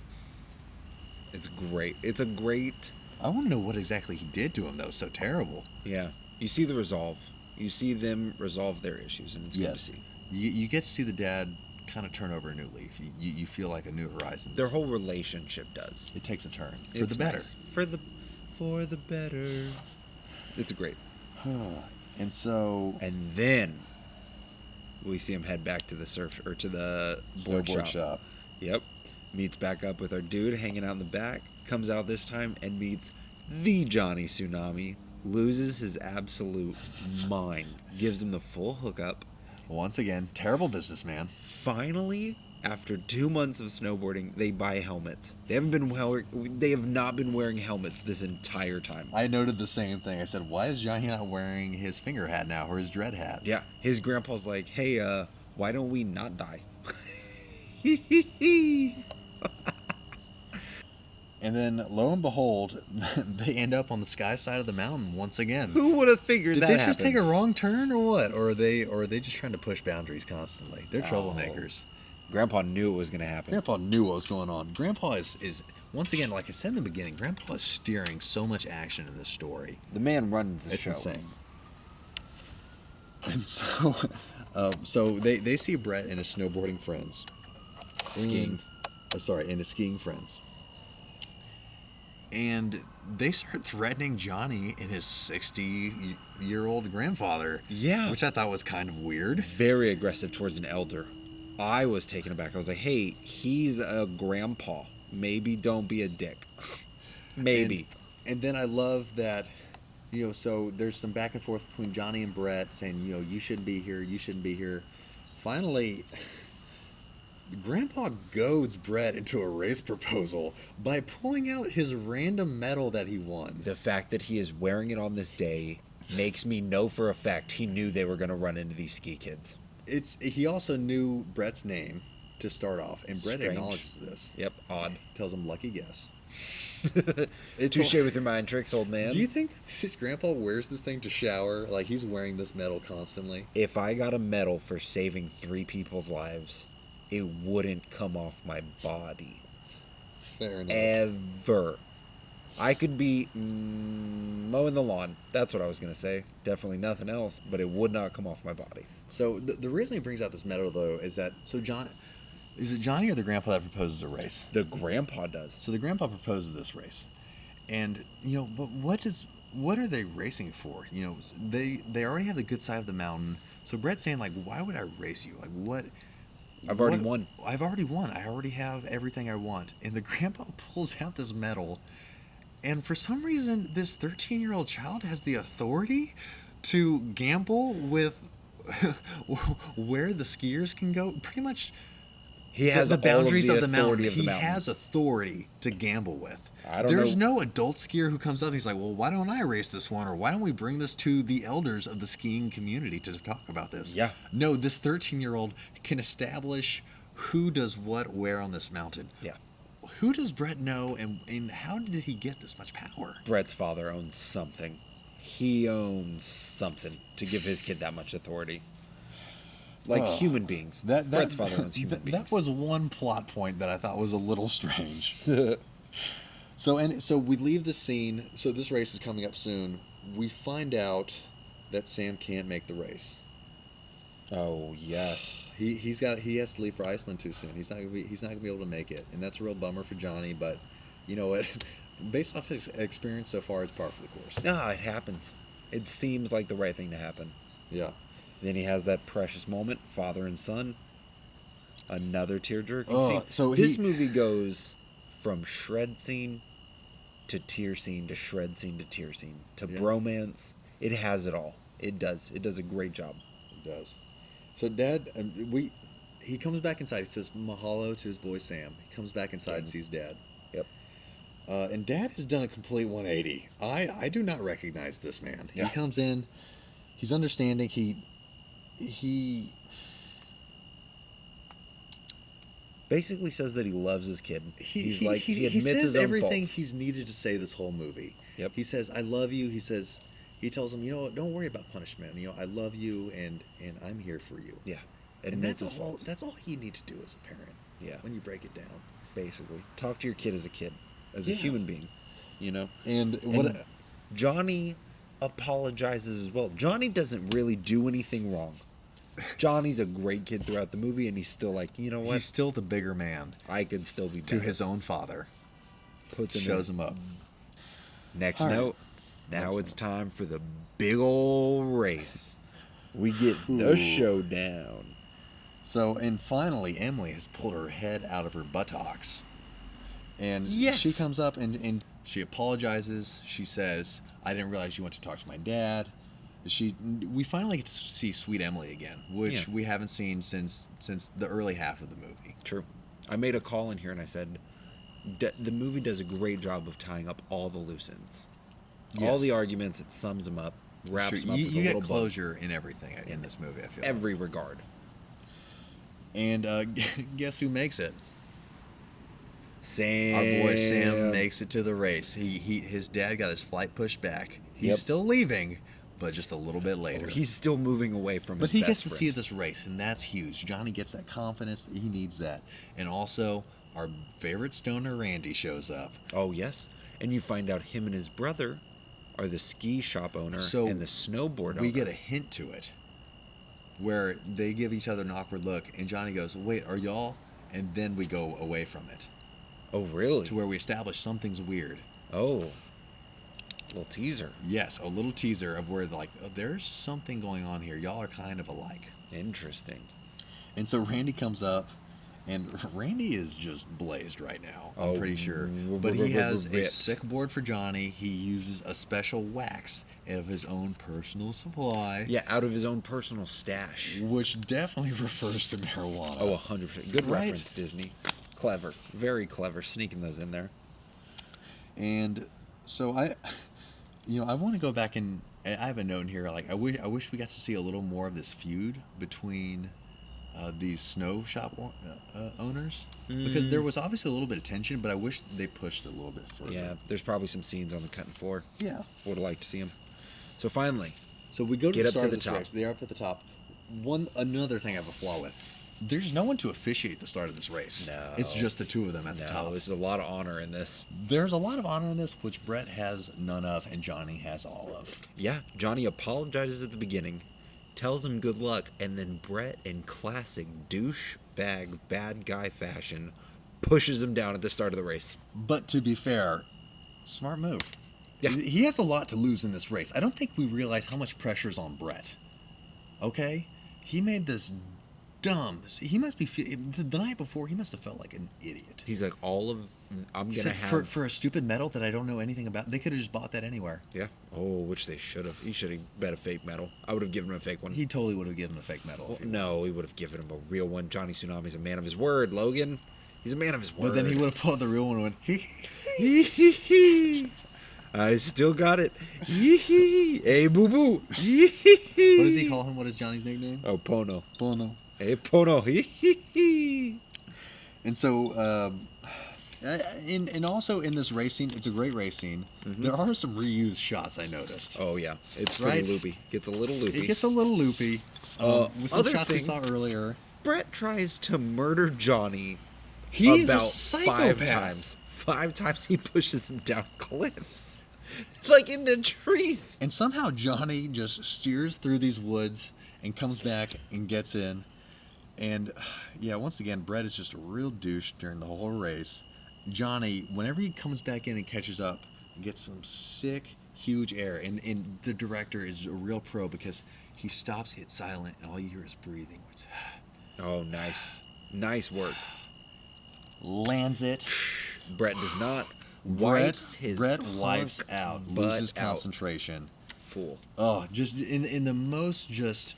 It's great. It's a great... I want to know what exactly he did to him that was so terrible. Yeah. You see the resolve. You see them resolve their issues, and it's good to Yes. see. You get to see the dad kind of turn over a new leaf. You feel like a new horizons. Their whole relationship does. It takes a turn for It's the better. nice. For the better. It's great. And so And then we see him head back to the board snowboard shop. shop. Yep. Meets back up with our dude hanging out in the back. Comes out this time and meets the Johnny Tsunami. Loses his absolute mind. Gives him the full hookup. Once again, terrible businessman. Finally, after 2 months of snowboarding, they buy helmets. They have not been wearing helmets this entire time. I noted the same thing. I said, why is Johnny not wearing his finger hat now or his dread hat? Yeah, his grandpa's like, "Hey, why don't we not die?" And then, lo and behold, they end up on the sky side of the mountain once again. Who would have figured Did that they happens? just take a wrong turn or what? Or are they just trying to push boundaries constantly? They're troublemakers. Grandpa knew it was going to happen. Grandpa knew what was going on. Grandpa is once again, like I said in the beginning, Grandpa is steering so much action in this story. The man runs the It's show. insane. And so, so they see Brett and his snowboarding friends. Skiing. And his skiing friends. And they start threatening Johnny and his 60-year-old grandfather. Yeah. Which I thought was kind of weird. Very aggressive towards an elder. I was taken aback. I was like, "Hey, he's a grandpa. Maybe don't be a dick." Maybe. And then I love that, you know, so there's some back and forth between Johnny and Brett saying, you know, you shouldn't be here, you shouldn't be here. Finally, Grandpa goads Brett into a race proposal by pulling out his random medal that he won. The fact that he is wearing it on this day makes me know for a fact he knew they were going to run into these ski kids. He also knew Brett's name to start off, and Brett Strange. acknowledges this. Yep, odd. Tells him lucky guess. Touche with your mind tricks, old man. Do you think his grandpa wears this thing to shower? Like he's wearing this medal constantly? If I got a medal for saving 3 people's lives, it wouldn't come off my body. Fair enough. Ever. I could be mowing the lawn. That's what I was going to say. Definitely nothing else, but it would not come off my body. So the reason he brings out this medal, though, is that is it Johnny or the grandpa that proposes a race? The grandpa does. So the grandpa proposes this race, and but what are they racing for? They already have the good side of the mountain. So Brett's saying, like, why would I race you? Like, what? I've already won. I've already won. I already have everything I want. And the grandpa pulls out this medal, and for some reason, this 13-year-old child has the authority to gamble with where the skiers can go. Pretty much, He has the boundaries all of the mountain. authority He has authority to gamble with. I don't There's know. no adult skier who comes up and he's like, well, why don't I race this one? Or why don't we bring this to the elders of the skiing community to talk about this? Yeah. No, this 13-year-old can establish who does what where on this mountain. Yeah. Who does Brett know, and how did he get this much power? Brett's father owns something. He owns something to give his kid that much authority. Like human beings. Brett's father owns human beings. That was one plot point that I thought was a little strange. So we leave the scene. So this race is coming up soon. We find out that Sam can't make the race. Oh yes. He has to leave for Iceland too soon. He's not gonna be able to make it, and that's a real bummer for Johnny. But you know what? Based off his experience so far, it's par for the course. No, it happens. It seems like the right thing to happen. Yeah. Then he has that precious moment, father and son. Another tear-jerking Oh, scene. so this movie goes from shred scene to tear scene to shred scene to tear scene to bromance. It has it all. It does. It does a great job. It does. So Dad, he comes back inside. He says mahalo to his boy Sam. He comes back inside, sees Dad. Yep. And Dad has done a complete 180. I do not recognize this man. Yeah. He comes in. He's understanding. He basically says that he loves his kid. He admits says his own everything faults. he's needed to say this whole movie. Yep. He says, "I love you." He tells him, don't worry about punishment. I love you, and I'm here for you. Yeah. And Admits that's his all. faults. That's all you need to do as a parent. Yeah. When you break it down. Basically, talk to your kid as a kid, as a Yeah. human being. And Johnny apologizes as well. Johnny doesn't really do anything wrong. Johnny's a great kid throughout the movie, and he's still like, you know what? he's still the bigger man I can still be to better. his own father. Puts him Shows in. him up. Next All right. note. Now Next it's note. time for the big ol' race. We get the Ooh. showdown. So, and finally, Emily has pulled her head out of her buttocks. And Yes. she comes up and she apologizes. She says, I didn't realize you went to talk to my dad. We finally get to see sweet Emily again, which Yeah. we haven't seen since the early half of the movie. True. I made a call in here and I said, the movie does a great job of tying up all the loose ends. All Yes. the arguments, it sums them up, wraps them up You with a get little bow. closure in everything in this movie, I feel. Every regard. And guess who makes it? Sam. Our boy Sam makes it to the race. His dad got his flight pushed back. He's Yep. still leaving, but just a little bit later. He's still moving away from But his he best gets to friend. see this race, and that's huge. Johnny gets that confidence. He needs that. And also, our favorite stoner Randy shows up. Oh, yes. And you find out him and his brother are the ski shop owner So, and the snowboard owner. We get a hint to it, where they give each other an awkward look, and Johnny goes, wait, are y'all? And then we go away from it, Oh, really? to where we establish something's weird. Oh. Little teaser. Yes, a little teaser of where, like, oh, there's something going on here. Y'all are kind of alike. Interesting. And so Randy comes up, and Randy is just blazed right now, I'm Oh, pretty sure. But he has a ripped. sick board for Johnny. He uses a special wax of his own personal supply, Yeah, out of his own personal stash. which definitely refers to marijuana. Oh, 100%. Good Right? reference, Disney. Clever. Very clever. Sneaking those in there. And so I want to go back and I have a note in here. Like I wish we got to see a little more of this feud between these snow shop owners, because there was obviously a little bit of tension, but I wish they pushed it a little bit further. Yeah, there's probably some scenes on the cutting floor. Yeah. Would have liked to see them. So finally, So we go to Get the up to start the of this top. race. They're up at the top. Another thing I have a flaw with. there's no one to officiate the start of this race. No. It's just the two of them at the top. There's a lot of honor in this. There's a lot of honor in this, which Brett has none of, and Johnny has all of. Yeah, Johnny apologizes at the beginning, tells him good luck, and then Brett, in classic douchebag bad guy fashion, pushes him down at the start of the race. But to be fair, smart move. Yeah. He has a lot to lose in this race. I don't think we realize how much pressure's on Brett. Okay? He made this dumb... He must be... The night before, he must have felt like an idiot. He's like, I'm going to have... For a stupid medal that I don't know anything about, they could have just bought that anywhere. Yeah. Oh, which they should have. He should have bet a fake medal. I would have given him a fake one. He totally would have given him a fake medal. No, he would have given him a real one. Johnny Tsunami's a man of his word, Logan. He's a man of his word. But then he would have pulled out the real one and went, hee. I still got it. Hee. Hey, boo-boo. What does he call him? What is Johnny's nickname? Oh, Pono. Pono. Hey, Pono. Hee. And so, and also in this race scene, it's a great race scene. Mm-hmm. There are some reused shots I noticed. Oh, yeah. It's pretty loopy. Gets a little loopy. It gets a little loopy. With some other shots thing, we saw earlier. Brett tries to murder Johnny He's about a psychopath. 5 times. 5 times he pushes him down cliffs. Like into trees. And somehow Johnny just steers through these woods and comes back and gets in. And yeah, once again, Brett is just a real douche during the whole race. Johnny, whenever he comes back in and catches up, gets some sick, huge air. And the director is a real pro because he stops, hits silent, and all you hear is breathing. Oh, nice. Nice work. Lands it. Brett does not. Brett Wipes out, butt loses out. concentration. Fool. Oh, just in the most just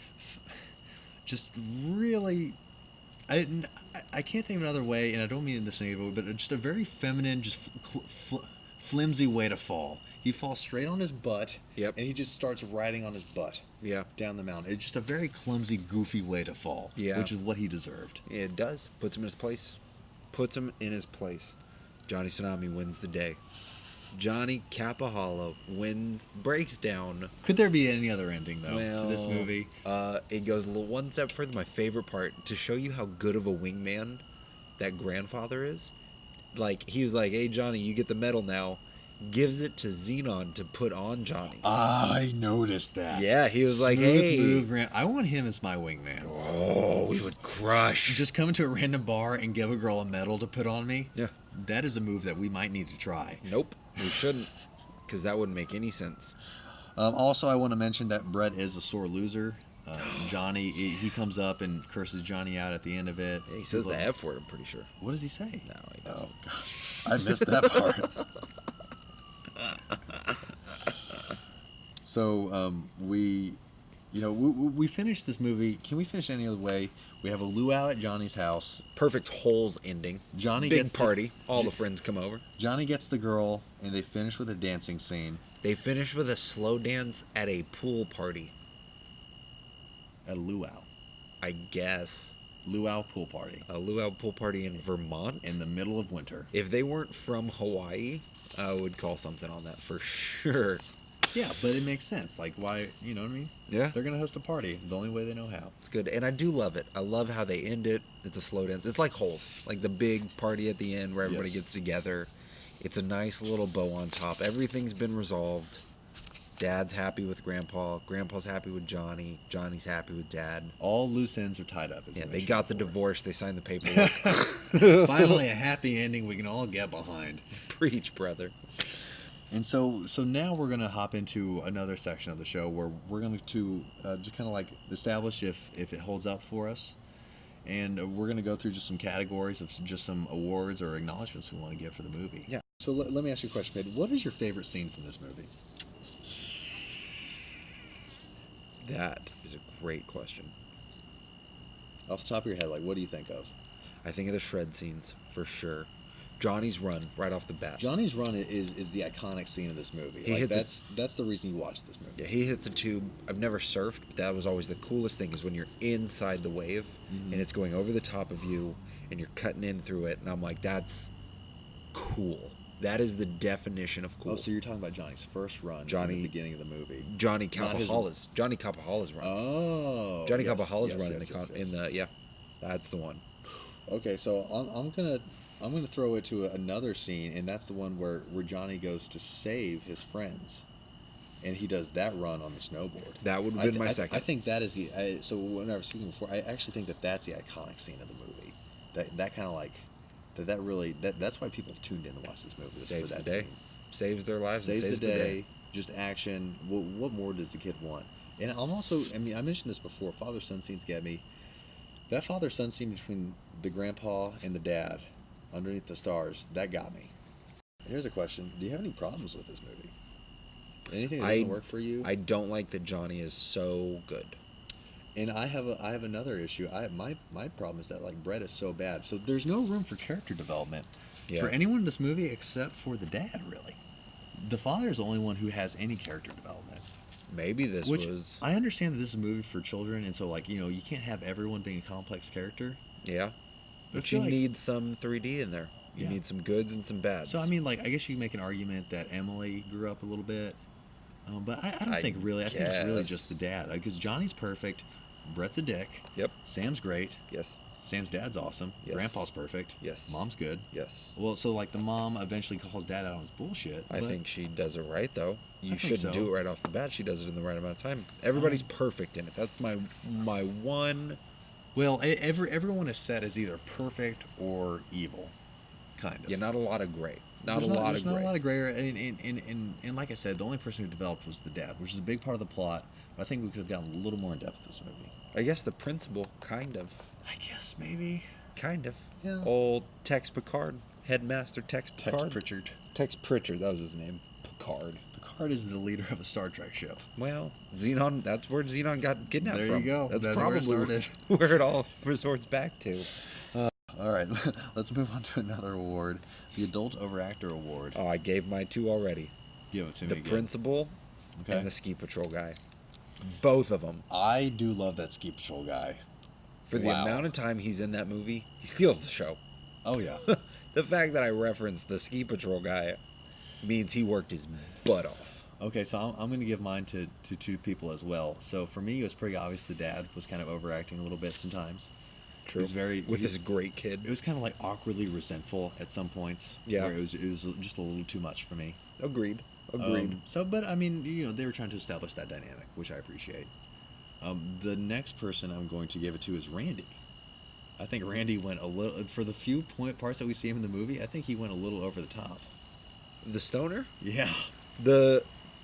really, I can't think of another way, and I don't mean in this negative way, but just a very feminine, just flimsy way to fall. He falls straight on his butt. Yep. And he just starts riding on his butt. Yeah. Down the mountain. It's just a very clumsy, goofy way to fall. Yeah. Which is what he deserved. It does. Puts him in his place. Johnny Tsunami wins the day. Johnny Capahala breaks down. Could there be any other ending, though, to this movie? It goes a little one step further. My favorite part, to show you how good of a wingman that grandfather is. Like, he was like, hey, Johnny, you get the medal now. Gives it to Xenon to put on Johnny. I noticed that. Yeah, he was like, hey. I want him as my wingman. Oh, we would crush. Just come into a random bar and give a girl a medal to put on me? Yeah. That is a move that we might need to try. Nope, we shouldn't. Because that wouldn't make any sense. Also, I want to mention that Brett is a sore loser. Johnny, he comes up and curses Johnny out at the end of it. Yeah, he says the F word, I'm pretty sure. What does he say? No, he doesn't. Oh, gosh. I missed that part. So, we finished this movie. Can we finish any other way? We have a luau at Johnny's house. Perfect holes ending. Johnny Big gets party. All the friends come over. Johnny gets the girl, and they finish with a dancing scene. They finish with a slow dance at a pool party. At a luau. I guess. Luau pool party. A luau pool party in Vermont. In the middle of winter. If they weren't from Hawaii, I would call something on that for sure. Yeah, but it makes sense. Like, why, you know what I mean? Yeah. They're going to host a party the only way they know how. It's good. And I do love it. I love how they end it. It's a slow dance. It's like Holes. Like the big party at the end where everybody gets together. It's a nice little bow on top. Everything's been resolved. Dad's happy with Grandpa. Grandpa's happy with Johnny. Johnny's happy with Dad. All loose ends are tied up. Yeah, they got the divorce. They signed the paperwork. Finally, a happy ending we can all get behind. Preach, brother. And so now we're going to hop into another section of the show where we're going to just kind of like establish if it holds up for us. And we're going to go through just some categories of just some awards or acknowledgments we want to give for the movie. Yeah. So let me ask you a question, babe. What is your favorite scene from this movie? That is a great question. Off the top of your head, like, what do you think of? I think of the shred scenes, for sure. Johnny's run, right off the bat. Johnny's run is the iconic scene of this movie. He that's the reason you watch this movie. Yeah, he hits a tube. I've never surfed, but that was always the coolest thing, is when you're inside the wave, and it's going over the top of you, and you're cutting in through it, and I'm like, that's cool. That is the definition of cool. Oh, so you're talking about Johnny's first run in the beginning of the movie. Johnny Capahala's run. Oh. Johnny Capahala's run in the That's the one. Okay, so I'm gonna throw it to another scene, and that's the one where Johnny goes to save his friends, and he does that run on the snowboard. That would have been my second. I think that is so when I was speaking before, I actually think that that's the iconic scene of the movie. That kind of like that really that's why people tuned in to watch this movie. Saves for the that day. Scene. Saves their lives. Saves and the day. Just action. What more does the kid want? And I'm also, I mean, I mentioned this before. Father-son scenes get me. That father-son scene between the grandpa and the dad, underneath the stars, that got me. Here's a question: do you have any problems with this movie? Anything that doesn't work for you? I don't like that Johnny is so good. And I have another issue. My problem is that like Brett is so bad. So there's no room for character development for anyone in this movie except for the dad. Really, the father is the only one who has any character development. Maybe this was. I understand that this is a movie for children, and so like you can't have everyone being a complex character. Yeah, but I you feel need some 3D in there. You need some goods and some bads. So I mean, like I guess you can make an argument that Emily grew up a little bit, but I don't think really. I think it's really just the dad because Johnny's perfect. Brett's a dick. Yep. Sam's great. Yes. Sam's dad's awesome. Yes. Grandpa's perfect. Yes. Mom's good. Yes. Well, so like the mom eventually calls dad out on his bullshit. I think she does it right though. You I think shouldn't so. do it right off the bat. She does it in the right amount of time. Everybody's perfect in it. That's my one. Well, everyone is set as either perfect or evil, kind of. Yeah, not a lot of gray. There's not a lot of gray area, and like I said, the only person who developed was the dad, which is a big part of the plot. But I think we could have gotten a little more in depth with this movie. I guess the principal, kind of. I guess maybe. Kind of. Yeah. Old Tex Picard, Headmaster Tex Picard. Tex Pritchard. Tex Pritchard, that was his name. Picard. Picard is the leader of a Star Trek ship. Well, Xenon, that's where Xenon got kidnapped from. There you go. That's where it probably started. where it all resorts back to. All right, let's move on to another award, the Adult Overactor Award. Oh, I gave my two already. Give it to me The again. principal Okay. and the ski patrol guy. Both of them. I do love that ski patrol guy. For the amount of time he's in that movie, he steals the show. Oh yeah. The fact that I referenced the ski patrol guy means he worked his butt off. Okay, so I'm going to give mine to two people as well. So for me, it was pretty obvious the dad was kind of overacting a little bit sometimes. True. He's With this great kid. It was kind of like awkwardly resentful at some points. Yeah. Where it was just a little too much for me. Agreed. But I mean, they were trying to establish that dynamic, which I appreciate. The next person I'm going to give it to is Randy. I think Randy went a little, for the few parts that we see him in the movie, I think he went a little over the top. The stoner? Yeah.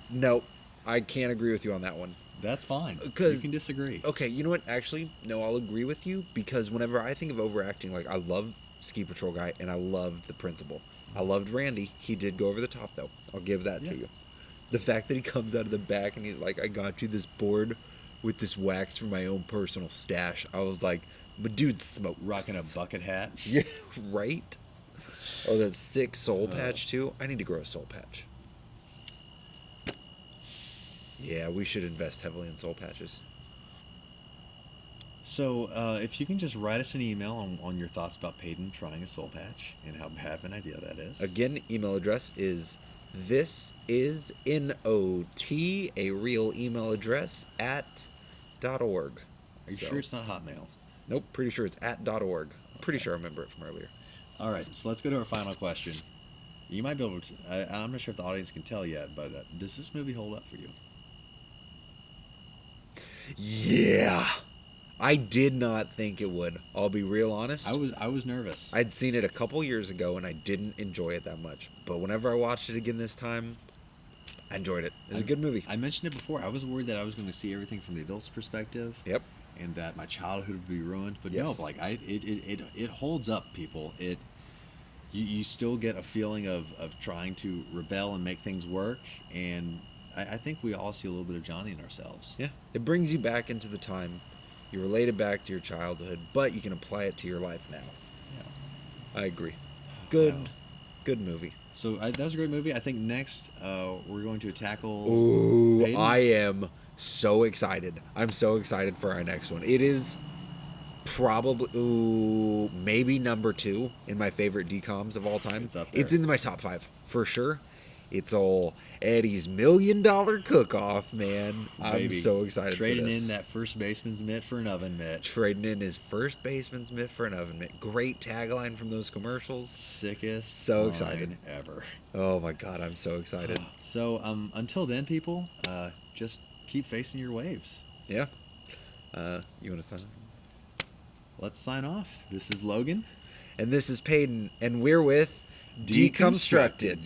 Nope. I can't agree with you on that one. That's fine. You 'Cause- can disagree. Okay, you know what? Actually, no, I'll agree with you because whenever I think of overacting, like I love Ski Patrol guy and I loved the principal. I loved Randy. He did go over the top though. I'll give that to you. The fact that he comes out of the back and he's like, "I got you this board with this wax for my own personal stash." I was like, "But dude, smoke Rocking a bucket hat. Yeah, right. Oh, that sick soul patch too. I need to grow a soul patch. Yeah, we should invest heavily in soul patches. So, if you can just write us an email on your thoughts about Peyton trying a soul patch and how bad of an idea that is. Again, email address is thisisNOT, a real email address, @.org. Are you sure it's not Hotmail? Nope, pretty sure it's @.org. Pretty sure I remember it from earlier. All right, so let's go to our final question. You might be able to, I'm not sure if the audience can tell yet, but does this movie hold up for you? Yeah. I did not think it would. I'll be real honest. I was nervous. I'd seen it a couple years ago and I didn't enjoy it that much. But whenever I watched it again this time, I enjoyed it. It was a good movie. I mentioned it before. I was worried that I was going to see everything from the adult's perspective. Yep. And that my childhood would be ruined. But Yes. no, like it holds up, people. You still get a feeling of trying to rebel and make things work. And I think we all see a little bit of Johnny in ourselves. Yeah. It brings you back into the time. You relate it back to your childhood, but you can apply it to your life now. Yeah. I agree. Good. Wow. Good movie. So that was a great movie. I think next we're going to tackle. Ooh, Peyton. I am so excited. I'm so excited for our next one. It is probably, maybe number 2 in my favorite DCOMs of all time. It's up there. It's in my top 5 for sure. It's all Eddie's $1 million cook-off, man. I'm Baby. so excited Trading for this. in that first baseman's mitt for an oven mitt. Trading in his first baseman's mitt for an oven mitt. Great tagline from those commercials. Sickest. So line excited. ever. Oh my god, I'm so excited. So until then, people, just keep facing your waves. Yeah. You want to sign? Let's sign off. This is Logan. And this is Peyton, and we're with DCOMstructed. DCOMstructed.